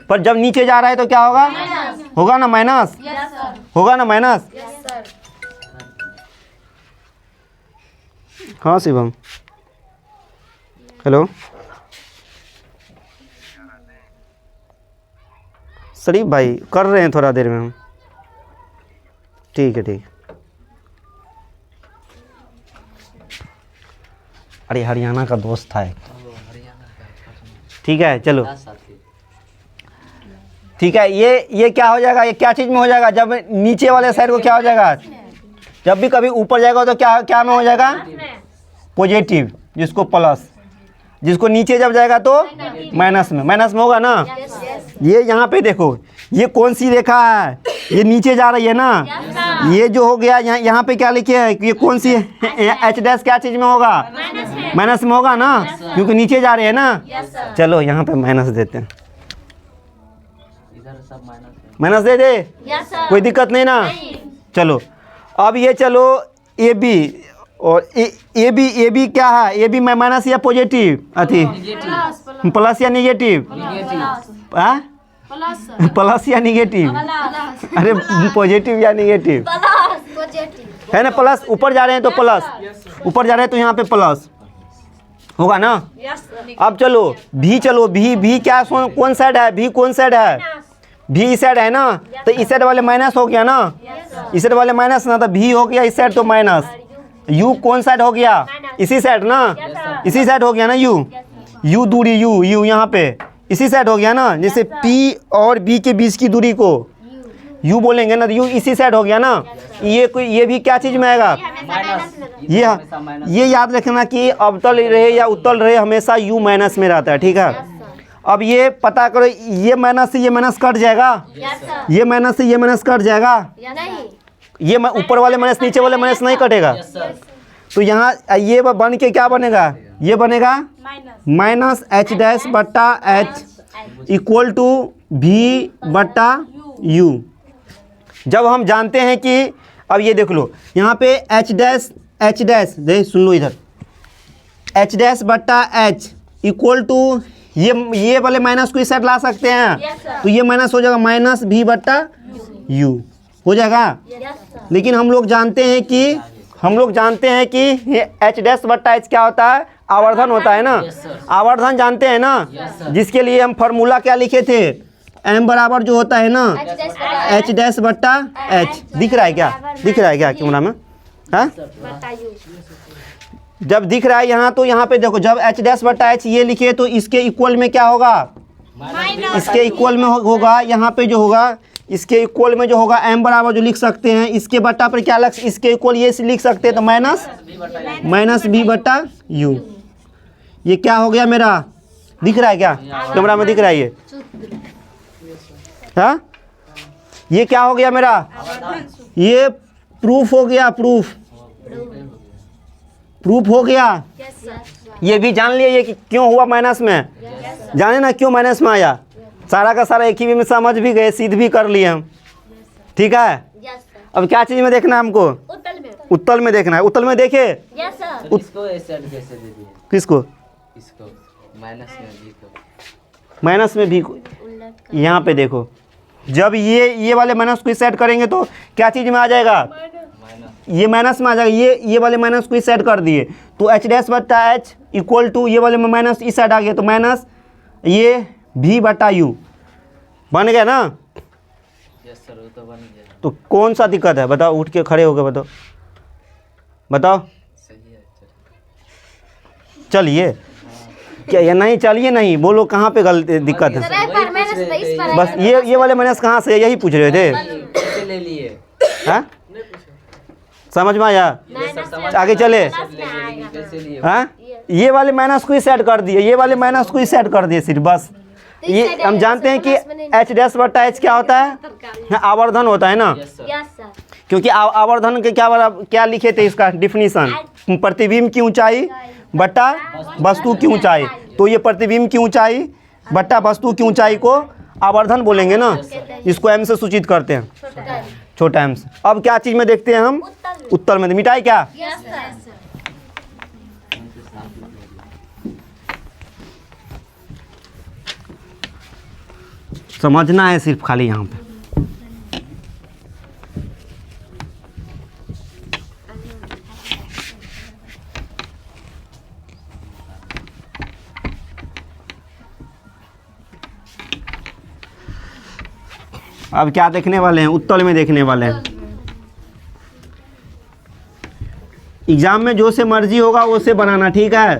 पर जब नीचे जा रहा है तो क्या होगा, होगा ना माइनस, होगा ना माइनस। हाँ शिवम, हेलो शरीफ भाई, कर रहे हैं थोड़ा देर में हम, ठीक है ठीक। अरे हरियाणा का दोस्त था एक, ठीक है चलो ठीक है। ये क्या हो जाएगा, ये क्या चीज़ में हो जाएगा, जब नीचे वाले साइड को क्या हो जाएगा, जब भी कभी ऊपर जाएगा तो क्या में हो जाएगा, पॉजिटिव, जिसको प्लस, जिसको नीचे जब जाएगा तो माइनस में होगा ना। ये यहाँ पे देखो, ये कौन सी रेखा है, ये नीचे जा रही है ना। ये जो हो गया यहाँ पे क्या लिखे है, ये कौन सी H डैश क्या चीज़ में होगा, माइनस में होगा ना, क्योंकि नीचे जा रहे हैं ना। चलो यहाँ पे माइनस देते हैं, माइनस दे दे, यस सर। कोई दिक्कत नहीं ना। चलो अब ये चलो ए बी और ए बी क्या है, ए बी माइनस या पॉजिटिव अथी प्लस या निगेटिव, हाँ प्लस या निगेटिव, अरे पॉजिटिव या निगेटिव है ना। प्लस ऊपर जा रहे हैं तो प्लस, ऊपर जा रहे हैं तो यहाँ पे प्लस होगा ना। अब चलो भी, चलो भी क्या कौन साइड है, भी कौन साइड है, भी इस साइड है ना, तो इस साइड वाले माइनस हो गया ना, इस साइड वाले माइनस ना, तो भी हो गया इस साइड तो माइनस। यू कौन साइड हो गया, इसी साइड ना, इसी साइड हो गया ना यू दूरी, यू यहाँ पे इसी साइड हो गया ना। जैसे P और B के बीच की दूरी को यू बोलेंगे ना, तो यू इसी साइड हो गया ना। ये भी क्या चीज़ में आएगा, ये याद रखना कि अवतल रहे या उत्तल रहे हमेशा यू माइनस में रहता है, ठीक है। अब ये पता करो, ये माइनस से ये माइनस कट जाएगा, ये माइनस से ये माइनस कट जाएगा, ये ऊपर वाले माइनस नीचे वाले माइनस नहीं कटेगा। तो यहाँ ये बन के क्या बनेगा, ये बनेगा माइनस एच डैश बट्टा एच इक्वल टू भी बट्टा यू। जब हम जानते हैं कि अब ये देख लो यहाँ पे एच डैश दे, सुन लो इधर, एच डैश बट्टा एच इक्वल टू ये वाले माइनस को इस साइड ला सकते हैं, तो ये माइनस हो जाएगा माइनस भी बट्टा यू हो जाएगा। लेकिन हम लोग जानते हैं कि ये एच डैश बट्टा एच क्या होता है, आवर्धन होता है ना। आवर्धन जानते हैं ना, जिसके लिए हम फार्मूला क्या लिखे थे, एम बराबर जो होता है ना एच डैश बट्टा एच। दिख रहा है क्या, कैमरा में, हाँ जब दिख रहा है यहाँ, तो यहाँ पे देखो जब एच डैश बट्टा एच ये लिखे तो इसके इक्वल में क्या होगा, इसके इक्वल में होगा, यहाँ पे जो होगा इसके इक्वल में जो होगा एम बराबर जो लिख सकते हैं, इसके बट्टा पर क्या लग, इसके इक्वल ये लिख सकते हैं, तो माइनस बी बट्टा यू। ये क्या हो गया मेरा, दिख रहा है क्या, कैमरा में दिख रहा है ये, हाँ ये क्या हो गया मेरा, ये प्रूफ हो गया, प्रूफ हो गया। ये भी जान लिया ये कि क्यों हुआ माइनस में, जाने ना क्यों माइनस में आया, सारा का सारा एक ही में समझ भी गए, सिद्ध भी कर लिए हम, ठीक है। अब क्या चीज में देखना है हमको, उत्तल में देखना है। उत्तल में देखे इसको ऐसे कैसे दे दिए, किसको, इसको माइनस में भी को, माइनस में भी यहाँ पे देखो, जब ये वाले माइनस को सेट करेंगे तो क्या चीज में आ जाएगा, ये माइनस में आ जाएगा। ये वाले माइनस को सेट कर दिए तो एच डैश बट्टा एच इक्वल टू ये वाले में माइनस इस साइड आ गया, तो माइनस ये भी बटा यू बन गया ना। यस सर, वो तो बन गया। तो कौन सा दिक्कत है बताओ, उठ के खड़े हो गए बताओ सही है, चलिए क्या ये नहीं, चलिए नहीं बोलो, कहाँ पे गलती दिक्कत है। बस ये वाले माइनस कहाँ से, यही पूछ रहे थे, कैसे ले लिए, हाँ समझ में आया, आगे चले, कैसे लिए, हाँ ये वाले माइनस को ही सेट कर दिए, ये वाले माइनस को ही सेट कर दिए सिर्फ, बस ये हम जानते हैं कि एच डैश बट्टा एच क्या होता है, आवर्धन होता है ना। क्योंकि आवर्धन के क्या लिखे थे, इसका डिफिनीशन, प्रतिबिंब की ऊंचाई बट्टा वस्तु की ऊंचाई, तो ये प्रतिबिंब की ऊंचाई बट्टा वस्तु की ऊंचाई को आवर्धन बोलेंगे ना, इसको एम से सूचित करते हैं, छोटा एम से। अब क्या चीज में देखते हैं हम, उत्तर में, मिटाई क्या, समझना है सिर्फ खाली यहाँ पे। अब क्या देखने वाले हैं, उत्तल में देखने वाले हैं। एग्जाम में जो से मर्जी होगा वो से बनाना, ठीक है।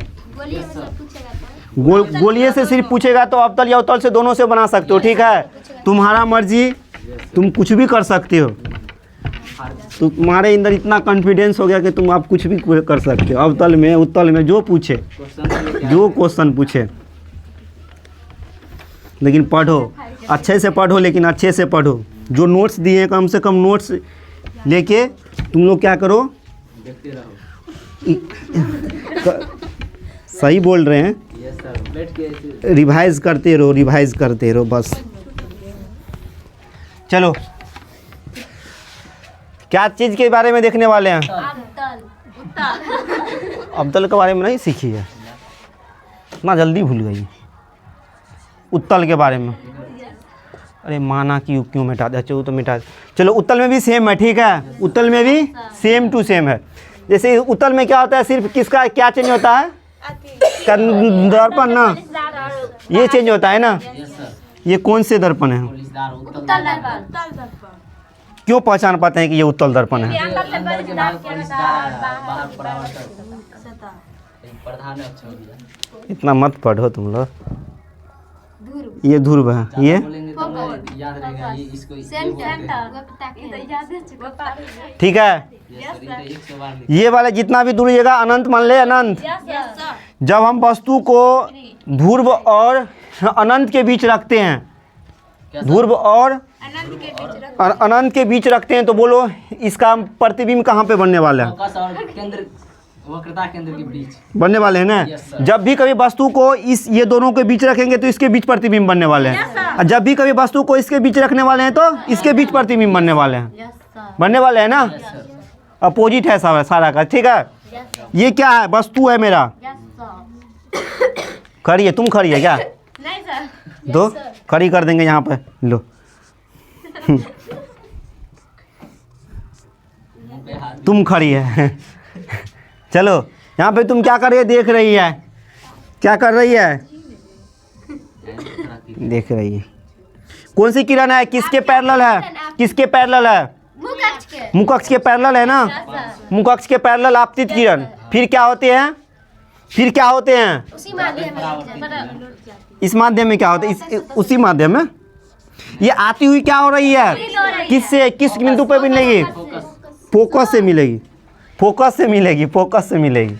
गोलिये से सिर्फ पूछेगा तो अवतल या उत्तल से दोनों से बना सकते हो, ठीक है। तुम्हारा मर्जी, तुम कुछ भी कर सकते हो, तुम्हारे अंदर इतना कॉन्फिडेंस हो गया कि तुम आप कुछ भी कर सकते हो, अवतल में उत्तल में जो पूछे, जो क्वेश्चन पूछे। लेकिन पढ़ो, अच्छे से पढ़ो, लेकिन अच्छे से पढ़ो। जो नोट्स दिए कम से कम नोट्स लेके तुम लोग क्या करो, देखते रहो। सही बोल रहे हैं, यस सर, बैठ के रिवाइज करते रहो बस। चलो, क्या चीज़ के बारे में देखने वाले हैं? अब्दल के बारे में नहीं सीखी है, इतना जल्दी भूल गई। उत्तल के बारे में, अरे माना कि क्यों मिटा दिया, चलो तो मिटा। चलो, उत्तल में भी सेम है, ठीक है, उत्तल में भी सेम टू सेम है। जैसे उत्तल में क्या होता है, सिर्फ किसका क्या चेंज होता है? दर्पण ना, ये चेंज होता है ना। ये कौन से दर्पण है? क्यों पहचान पाते हैं कि ये उत्तल दर्पण है? इतना मत पढ़ो तुम लोग। ये ध्रुव है, ये ठीक है। ये वाले जितना भी दूर रहेगा अनंत मान ले, अनंत। जब हम वस्तु को ध्रुव और अनंत के बीच रखते हैं, ध्रुव और अनंत के बीच रखते हैं, तो बोलो इसका प्रतिबिंब कहाँ पे बनने वाला है? वक्रता केंद्र के बीच बनने वाले हैं ना। जब भी कभी वस्तु को इस ये दोनों के बीच रखेंगे तो इसके बीच प्रतिबिंब बनने वाले हैं, और जब भी कभी वस्तु को इसके बीच रखने वाले हैं तो इसके बीच प्रतिबिंब बनने वाले हैं, बनने वाले हैं ना। अपोजिट है सारा का, ठीक है। ये क्या है? वस्तु है मेरा। खड़ी है, तुम खड़ी है क्या? नहीं सर। दो खड़ी कर देंगे यहाँ पे, लो। तुम खड़ी है। चलो, यहाँ पे तुम क्या कर रही है? देख रही है, क्या कर रही है? देख रही है। कौन सी किरण है? किसके पैरेलल है? किसके पैरेलल है? मुख अक्ष के पैरेलल है ना। मुख अक्ष के पैरेलल आपतित किरण फिर क्या होते हैं? फिर क्या होते हैं? उसी माध्यम में। इस माध्यम में क्या होता है? उसी माध्यम में ये आती हुई क्या हो रही है? किससे, किस बिंदु पर मिलेगी? फोकस से मिलेगी, फोकस से मिलेगी, फोकस से मिलेगी।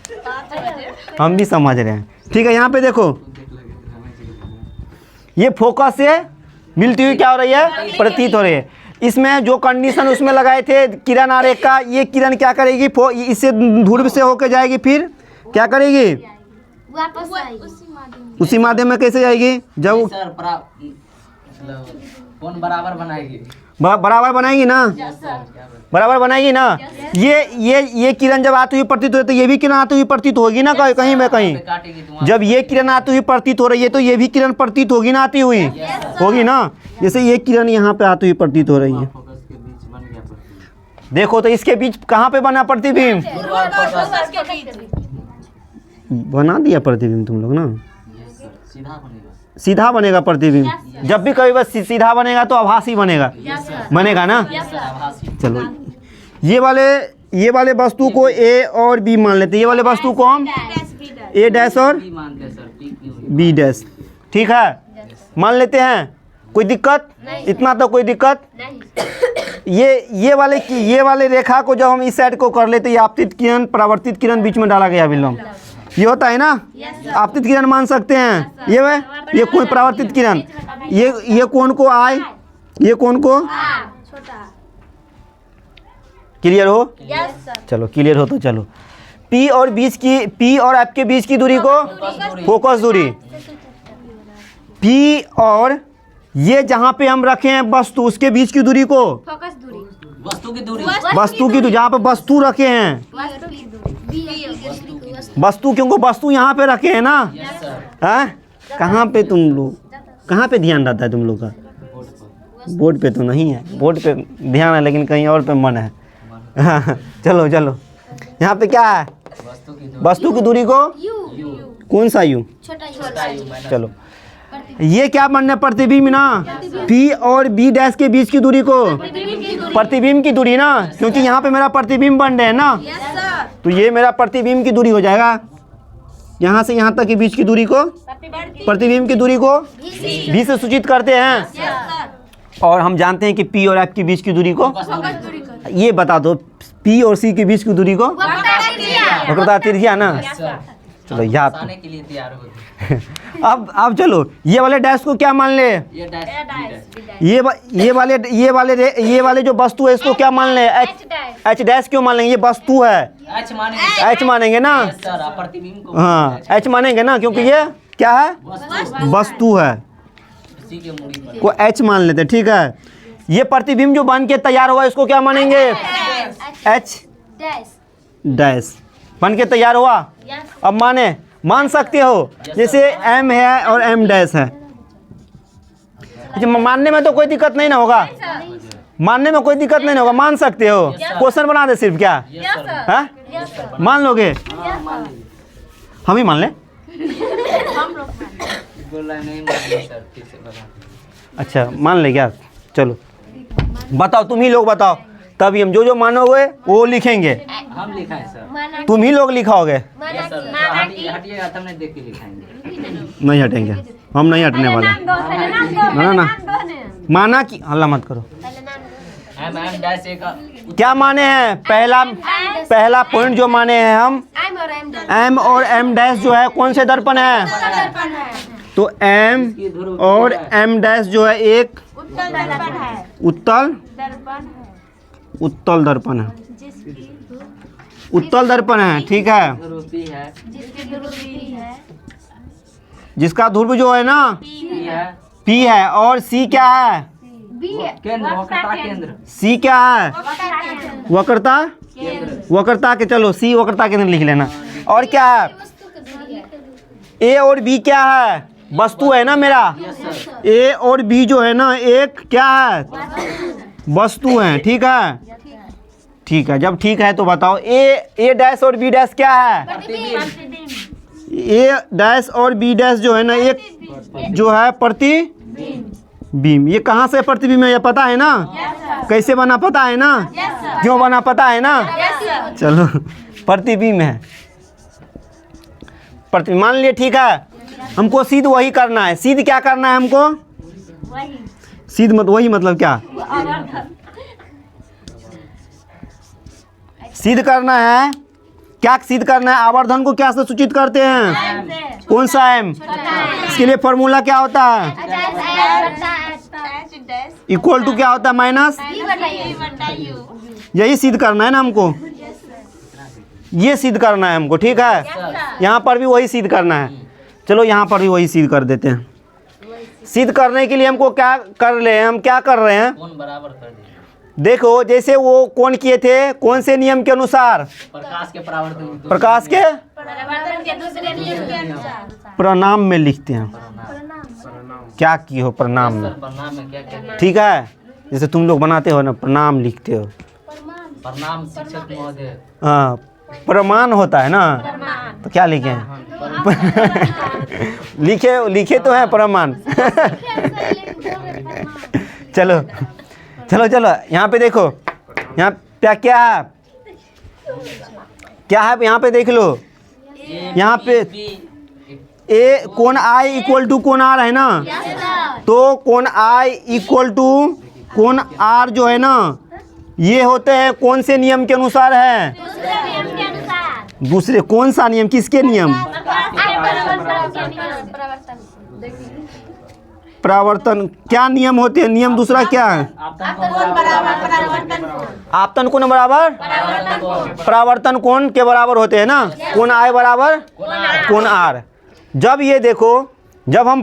हम भी समझ रहे हैं, ठीक है। यहाँ पे देखो, ये फोकस से मिलती हुई क्या हो रही है? प्रतीत हो रही है। इसमें जो कंडीशन उसमें लगाए थे किरण आरेख का, ये किरण क्या करेगी? इससे ध्रुव से होकर जाएगी, फिर क्या करेगी? वापस उसी माध्यम में कैसे जाएगी? जब कौन बराबर बनाएगी? बराबर बनाएगी ना, बराबर बनाएगी ना। ये किरण जब आती हुई प्रतीत हो, तो ये भी किरण आती हुई प्रतीत होगी ना कहीं में कहीं। जब ये किरण आती हुई प्रतीत हो रही है तो ये भी किरण प्रतीत होगी ना, आती हुई होगी ना। जैसे ये किरण यहाँ पे आती हुई प्रतीत हो रही है, देखो तो इसके बीच कहाँ पे बना प्रतिबिंब? बना दिया प्रतिबिंब तुम लोग ना। सीधा बनेगा प्रतिबिंब। जब भी कभी बस सीधा बनेगा तो आभासी बनेगा, बनेगा ना। चलो, ये वाले वस्तु को ए और बी मान लेते हैं। ये वाले वस्तु को हम ए डैश और बी डैश, ठीक है, मान लेते हैं। कोई दिक्कत? इतना तो कोई दिक्कत। ये वाले रेखा को जब हम इस साइड को कर लेते, ये आपतित किरण परावर्तित किरण बीच में डाला गया विलोम, ये होता है ना। आपतित किरण मान सकते हैं। ये कोई परावर्तित किरण, ये कौन को आए, ये कौन को? क्लियर हो? चलो, क्लियर हो तो चलो। पी और एफ के बीच की दूरी को फोकस दूरी। पी और ये जहाँ पे हम रखे हैं वस्तु, उसके बीच की दूरी को फोकस दूरी। वस्तु की दूरी, वस्तु की दूरी, जहाँ पे वस्तु रखे हैं, वस्तु, क्योंकि वस्तु यहाँ पे रखे हैं ना। हैं? कहाँ पे तुम लोग, कहाँ पे ध्यान रहता है तुम लोग का? बोर्ड पे तो नहीं है, बोर्ड पे ध्यान है लेकिन कहीं और पे मन है। चलो, यहाँ पे क्या है? वस्तु की दूरी को कौन सा यू? छोटा यू। चलो, ये क्या बनने? प्रतिबिंब ना। पी और बी डैश के बीच की दूरी को प्रतिबिंब की दूरी ना, क्योंकि यहाँ पे मेरा प्रतिबिंब बन रहे हैं ना, तो ये मेरा प्रतिबिंब की दूरी हो जाएगा। यहाँ से यहाँ तक के बीच की दूरी को प्रतिबिंब की दूरी को भी से सूचित करते हैं। और हम जानते हैं कि पी और एफ के बीच की दूरी को, ये बता दो, पी और सी के बीच की दूरी को वक्रता त्रिज्या ना। चलो, याद के लिए तैयार हो। अब चलो, ये वाले डैश को क्या मान ले? ये वाले जो वस्तु है इसको क्या मान ले? एच डैश क्यों मान लेंगे? ये वस्तु है, एच मानेंगे ना। हाँ, एच मानेंगे ना, क्योंकि ये क्या है? वस्तु है, को एच मान लेते, ठीक है। ये प्रतिबिंब जो बन के तैयार हुआ इसको क्या मानेंगे? एच डैश डैश बन के तैयार हुआ। अब मान सकते हो जैसे एम है और एम डैश है, मानने में तो कोई दिक्कत नहीं ना होगा, मानने में कोई दिक्कत नहीं होगा, मान सकते हो। क्वेश्चन बना दे सिर्फ क्या है? मान लोगे? हम ही मान लें? अच्छा मान ले क्या? चलो बताओ, तुम ही लोग बताओ, तभी हम जो मानोगे वो लिखेंगे। हम लिखाएं सर? तुम ही लोग लिखाओगे। हटिएगा तब नहीं देख के लिखाएंगे। नहीं हटेंगे, हम नहीं हटने वाले। ना माना कि हल्ला मत करो। एम डैश एक क्या माने हैं? पहला पॉइंट जो माने हैं हम, एम और एम डैश जो है कौन से दर्पण है? तो एम और एम डैश जो है एक उत्तल दर्पण है, उत्तल दर्पण है, ठीक है। ध्रुवी है, जिसका ध्रुव जो है ना पी है, और सी क्या है? केंद्र, वक्रता केंद्र। सी क्या है? वक्रता के, चलो सी वक्रता केंद्र लिख लेना। और क्या है? ए और बी क्या है? वस्तु है ना मेरा। ए और बी जो है ना एक क्या है? वस्तु है, ठीक है। ठीक है, जब ठीक है तो बताओ ए डैश और बी डैश क्या है? ए डैश और बी डैश जो है ना एक जो है प्रतिबिंब। ये कहाँ से प्रतिबिंब है ये पता है ना? कैसे बना पता है ना? क्यों बना पता है ना? चलो प्रतिबिंब है, प्रतिबिंब मान लिए, ठीक है। हमको सिद्ध वही करना है। सिद्ध क्या करना है हमको? सिद्ध मत वही मतलब क्या? सिद्ध करना है। क्या सिद्ध करना है? आवर्धन को क्या से सूचित करते हैं? कौन सा एम? इसके लिए फॉर्मूला क्या होता है? इक्वल टू क्या होता है? माइनस। यही सिद्ध करना है ना हमको, ये सिद्ध करना है हमको, ठीक है। यहाँ पर भी वही सिद्ध करना है। चलो यहाँ पर भी वही सिद्ध कर देते हैं। सिद्ध करने के लिए हमको क्या कर रहे हैं? हम क्या कर रहे हैं? कोण बराबर कर दिए। देखो जैसे वो कौन किए थे, कौन से नियम के अनुसार? प्रकाश के परावर्तन, प्रकाश के दूसरे नियम के अनुसार प्रणाम में लिखते हैं। क्या की हो प्रणाम में? प्रणाम में क्या क्या? ठीक है, जैसे तुम लोग बनाते हो ना प्रणाम लिखते हो। प्रणाम शिक्षक महोदय। हाँ प्रमाण होता है ना, तो क्या लिखे हैं? लिखे तो हैं प्रमाण। चलो चलो चलो यहाँ पे देखो, यहाँ पे क्या है? क्या है यहाँ पे देख लो। यहाँ पे ए कोण आई इक्वल टू कोण आर है ना, तो कोण आई इक्वल टू कोण आर जो है ना ये होते हैं कौन से नियम के अनुसार है? दूसरे कौन सा नियम? किसके नियम? परावर्तन। क्या नियम होते हैं? नियम दूसरा क्या है? आपतन कोण बराबर परावर्तन कोण के बराबर होते हैं ना। कोण आई बराबर कोण आर। जब ये देखो, जब हम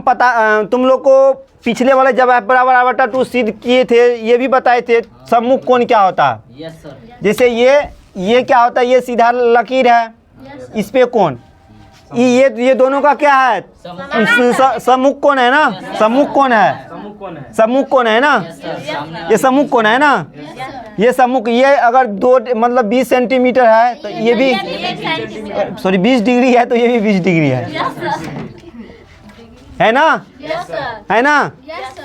तुम लोग को पिछले वाले जब बराबर आवर्ता टू सिद्ध किए थे, ये भी बताए थे सम्मुख कोण क्या होता है। Yes sir. जैसे ये क्या होता है? ये सीधा लकीर है, इस पे कोण, ये दोनों का क्या है? सम्मुख कोण है ना। सम्मुख कोण है, सम्मुख कोण है ना, ये सम्मुख कोण है ना। ये सम्मुख, ये अगर दो मतलब 20 सेंटीमीटर है तो ये भी 20 डिग्री है, तो ये भी 20 डिग्री है ना, है ना।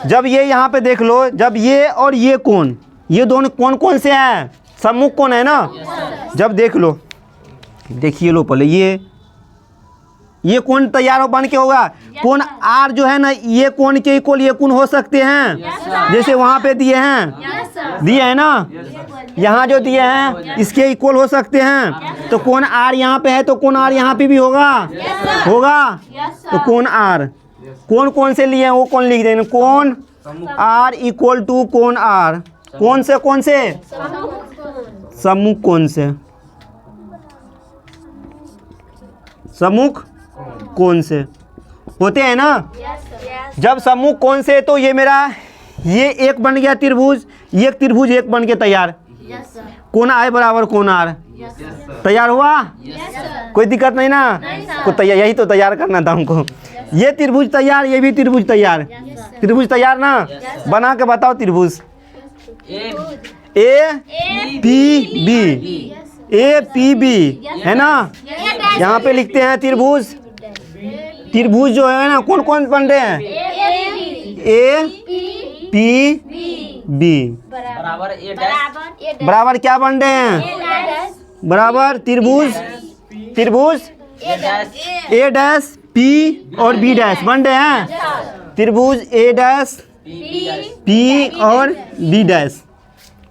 जब ये यहाँ पे देख लो, जब ये और ये कोण, ये दोनों कौन से हैं? सम्मुख कोण है ना। जब देख लो, देखिए लो पहले ये कोण तैयार हो बन के होगा। कोण आर जो है ना, ये कोण के इक्वल ये कोण हो सकते हैं, जैसे वहाँ पे दिए हैं ना, यहाँ जो दिए हैं इसके इक्वल हो सकते हैं। तो कोण आर यहाँ पे है, तो कोण आर यहाँ पे भी होगा। तो कोण आर कौन से लिए हैं वो कौन लिख देंगे। कोण आर इक्वल टू कोण आर कौन से सम्मुख कोण से, सम्मुख कोण से होते हैं ना। जब सम्मुख कोण से, तो ये मेरा ये एक बन गया त्रिभुज, ये एक त्रिभुज एक बन के तैयार। Yes sir. कोना आई बराबर कोना आर, यस सर। तैयार हुआ? Yes sir. कोई दिक्कत नहीं ना? को तैयार, यही तो तैयार करना था हमको। ये त्रिभुज तैयार, ये भी त्रिभुज तैयार। त्रिभुज तैयार ना? बना के बताओ त्रिभुज। A P B, A P B है ना? यहाँ पे लिखते हैं त्रिभुज। त्रिभुज जो है ना कौन कौन बन रहे हैं? ए पी बी बराबर ए डैश बराबर क्या बन रहे हैं? बराबर त्रिभुज, त्रिभुज ए डैश ए डैश पी और बी डैश बन रहे हैं। त्रिभुज ए डैश पी और बी डैश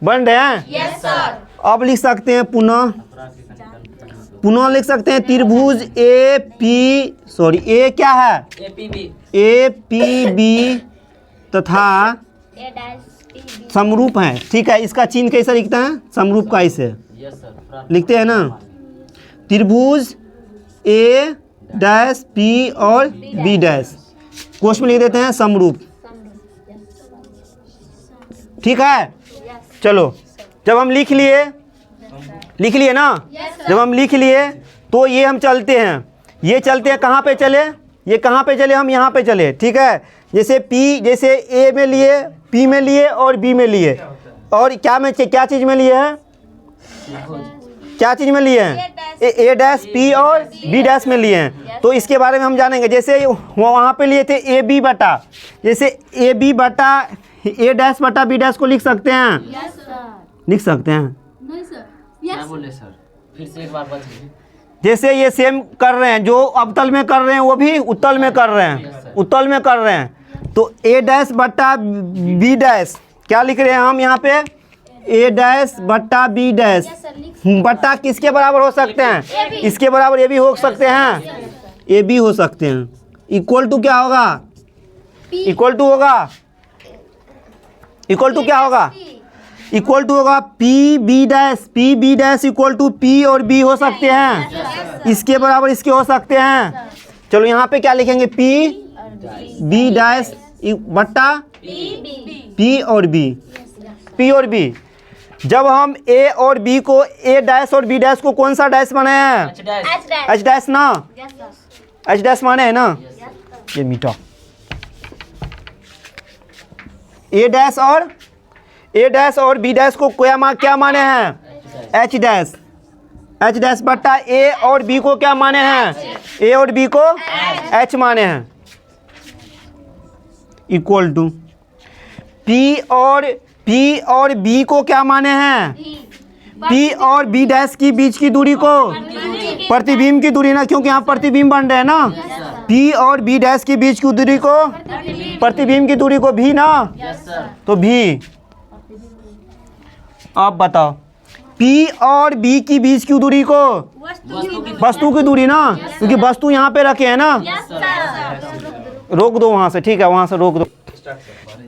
बन रहे हैं। Yes sir. अब लिख सकते हैं पुनः, पुनः लिख सकते हैं त्रिभुज ए पी, सॉरी ए क्या है? ए पी बी तथा समरूप है। ठीक है, इसका चिन्ह कैसे लिखते हैं? समरूप का ऐसे यस सर लिखते हैं ना, त्रिभुज ए डैश पी और बी डैश, कोष्ठ में लिख देते हैं समरूप। ठीक है, चलो जब हम लिख लिए ना, जब हम लिख लिए तो ये हम चलते हैं, ये चलते हैं कहाँ पे चले? ये कहाँ पे चले? हम यहाँ पे चले। ठीक है, जैसे P, जैसे A में लिए, P में लिए और B में लिए, और क्या में क्या चीज़ में लिए हैं? क्या चीज़ में लिए हैं? ए डैश P और B डैश में लिए हैं। तो इसके बारे में हम जानेंगे। जैसे वहाँ पे लिए थे ए बी बटा, जैसे ए बी बटा ए डैश बटा बी डैश को लिख सकते हैं? Yes sir. लिख सकते हैं। नहीं सर। क्या बोले सर? फिर से एक बार बताइए। जैसे ये सेम कर रहे हैं, जो अवतल में कर रहे हैं वो भी उत्तल में कर रहे हैं, उत्तल में कर रहे हैं। तो ए डैश बट्टा बी डैश क्या लिख रहे हैं हम यहाँ पे? ए डैश बट्टा बी डैश बट्टा किसके बराबर हो सकते हैं? इसके बराबर ये भी हो सकते हैं, ये भी हो सकते हैं। इक्वल टू क्या होगा? इक्वल टू होगा, इक्वल टू क्या होगा? इक्वल टू होगा P B dash, P B dash equal to P और बी हो सकते हैं, इसके बराबर इसके हो सकते हैं। चलो यहाँ पे क्या लिखेंगे? पी बी डैश बट्टा पी और बी, पी और बी। जब हम ए और बी को, ए डैश और बी डैश को कौन सा डैश माने हैं? एच डैश ना, एच डैश माने हैं ना? ये मीठा ए डैश और बी डैश को क्या माने हैं? एच डैश, एच डैश बट्टा ए और बी को क्या माने हैं? ए और बी को एच माने हैं, इक्वल टू पी और बी को क्या माने हैं? पी और बी डैश की बीच की दूरी को, प्रतिबिंब की दूरी ना, क्योंकि यहाँ प्रतिबिंब बन रहे हैं ना। पी और बी डैश की बीच की दूरी को, प्रतिबिंब की दूरी को भी ना, तो भी। अब बताओ P और B की बीच की दूरी को, वस्तु की दूरी ना, क्योंकि वस्तु यहाँ पे रखे हैं ना। रोक दो वहाँ से, ठीक है, वहाँ से रोक दो।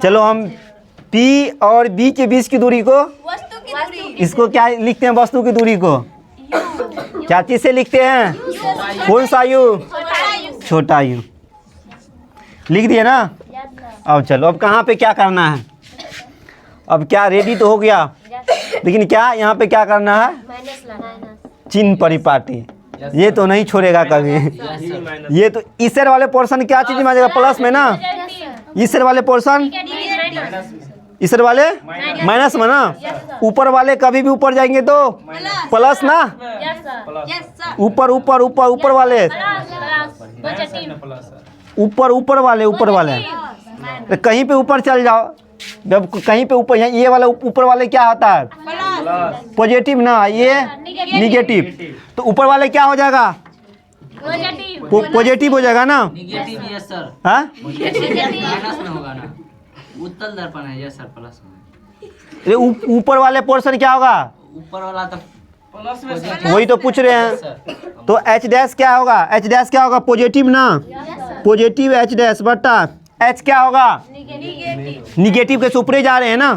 चलो हम P और B के बीच की दूरी को, इसको क्या लिखते हैं? वस्तु की दूरी को क्या चीज से लिखते हैं? कौन सा यू? छोटा यू। लिख दिए ना। अब चलो, अब कहाँ पे क्या करना है? अब क्या रेडी तो हो गया, लेकिन क्या यहाँ पे क्या करना है? चिन्ह परिपाटी। ये तो नहीं छोड़ेगा कभी। ये तो इसर वाले पोर्शन क्या चीज में आ जाएगा? प्लस में ना। इसर वाले पोर्शन, इसर वाले माइनस में ना। ऊपर वाले कभी भी ऊपर जाएंगे तो प्लस ना, ऊपर ऊपर ऊपर ऊपर वाले, ऊपर वाले तो कहीं पे ऊपर चल जाओ। जब कहीं पे ऊपर, ये वाला ऊपर वाले क्या होता है? पॉजिटिव ना, ये निगेटिव। तो ऊपर वाले क्या हो जाएगा? पॉजिटिव हो जाएगा ना। निगेटिव यस सर, हाँ, माइनस में होगा ना। उत्तल दर्पण है यस सर, प्लस में। ये ऊपर वाले पोर्शन क्या होगा? ऊपर वाला तो प्लस में, वही तो पूछ रहे हैं। तो एच डैश क्या होगा? एच डैश क्या होगा? पॉजिटिव ना, पॉजिटिव एच डैश बटा एच क्या होगा? निगेटिव के ऊपर जा रहे हैं ना,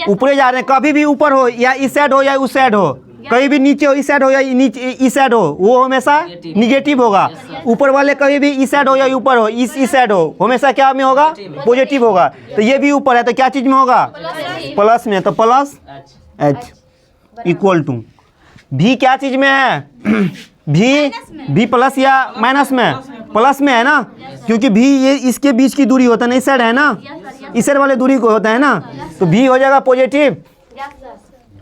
ऊपर जा रहे हैं। कभी भी ऊपर हो या इस साइड हो या उस साइड हो, कहीं भी नीचे हो इस साइड हो या नीचे इस साइड हो वो हमेशा निगेटिव होगा। ऊपर वाले कहीं भी इस साइड हो या ऊपर हो इस साइड हो हमेशा क्या में होगा, पॉजिटिव होगा। तो ये भी ऊपर है तो क्या चीज़ में होगा, प्लस में। तो प्लस एच इक्वल टू भी क्या चीज़ में है, भी प्लस या माइनस में, प्लस में है ना, क्योंकि भी ये इसके बीच की दूरी होता है ना, इस साइड है ना, इस साइड वाले दूरी को होता है ना, तो भी हो जाएगा पॉजिटिव,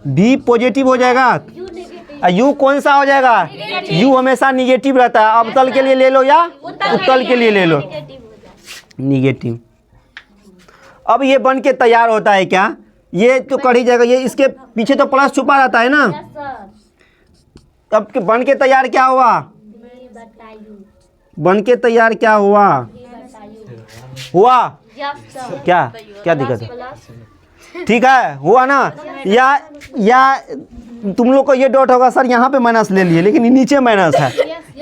भी पॉजिटिव हो जाएगा। यू कौन सा हो जाएगा, यू हमेशा निगेटिव रहता है। अवतल के लिए ले लो या उत्तल के लिए ले लो, निगेटिव। अब ये बन के तैयार होता है क्या, ये तो कर ही जाएगा, ये इसके पीछे तो प्लस छुपा रहता है ना। अब बन के तैयार क्या हुआ, बन के तैयार क्या हुआ, हुआ क्या, क्या दिक्कत है, ठीक है हुआ ना। या तुम लोग को ये डॉट होगा सर यहाँ पे माइनस ले लिए लेकिन नीचे माइनस है,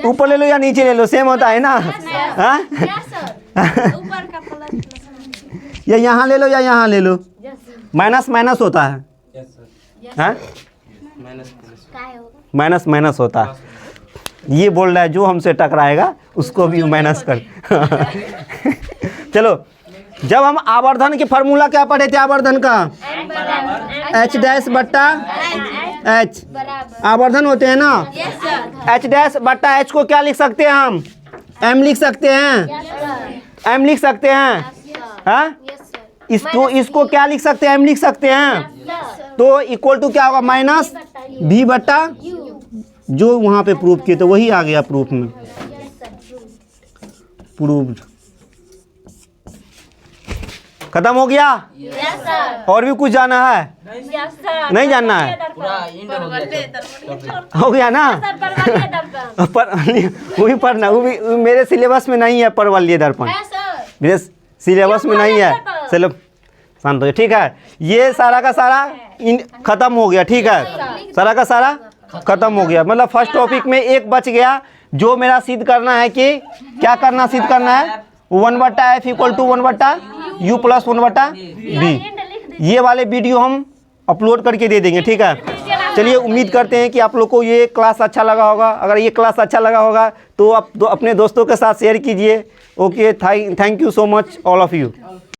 ऊपर ले लो या नीचे ले लो सेम होता है ना। हाँ या यहाँ ले लो या यहाँ ले लो, माइनस माइनस होता है, हाँ माइनस माइनस होता है। ये बोल रहा है जो हमसे टकराएगा उसको भी माइनस कर। चलो जब हम आवर्धन के फार्मूला क्या पढ़े थे, आवर्धन का एच डैश बट्टा एच, आवर्धन होते हैं ना, एच डैश बट्टा एच को क्या लिख सकते हैं हम, एम लिख सकते हैं, एम लिख सकते हैं, हाँ इसको क्या लिख सकते हैं, एम लिख सकते हैं। तो इक्वल टू क्या होगा, माइनस भी बट्टा जो वहाँ पे प्रूफ किए तो वही आ गया प्रूफ में, प्रूव्ड। खत्म हो गया, और भी कुछ जाना है, नहीं जानना है, हो गया ना। पर वही पढ़ना, वो भी मेरे सिलेबस में नहीं है, परवलय दर्पण मेरे सिलेबस में नहीं है। चलो शांत हो जाओ, ठीक है। ये सारा का सारा खत्म हो गया, ठीक है, सारा का सारा खत्म हो गया। मतलब फर्स्ट टॉपिक में एक बच गया, जो मेरा सिद्ध करना है कि क्या करना, सिद्ध करना है 1/f equal to 1/u plus 1/b। ये वाले वीडियो हम अपलोड करके दे देंगे, ठीक है। चलिए उम्मीद करते हैं कि आप लोग को ये क्लास अच्छा लगा होगा। अगर ये क्लास अच्छा लगा होगा तो आप अपने दोस्तों के साथ शेयर कीजिए। Okay, thank you so much all of you.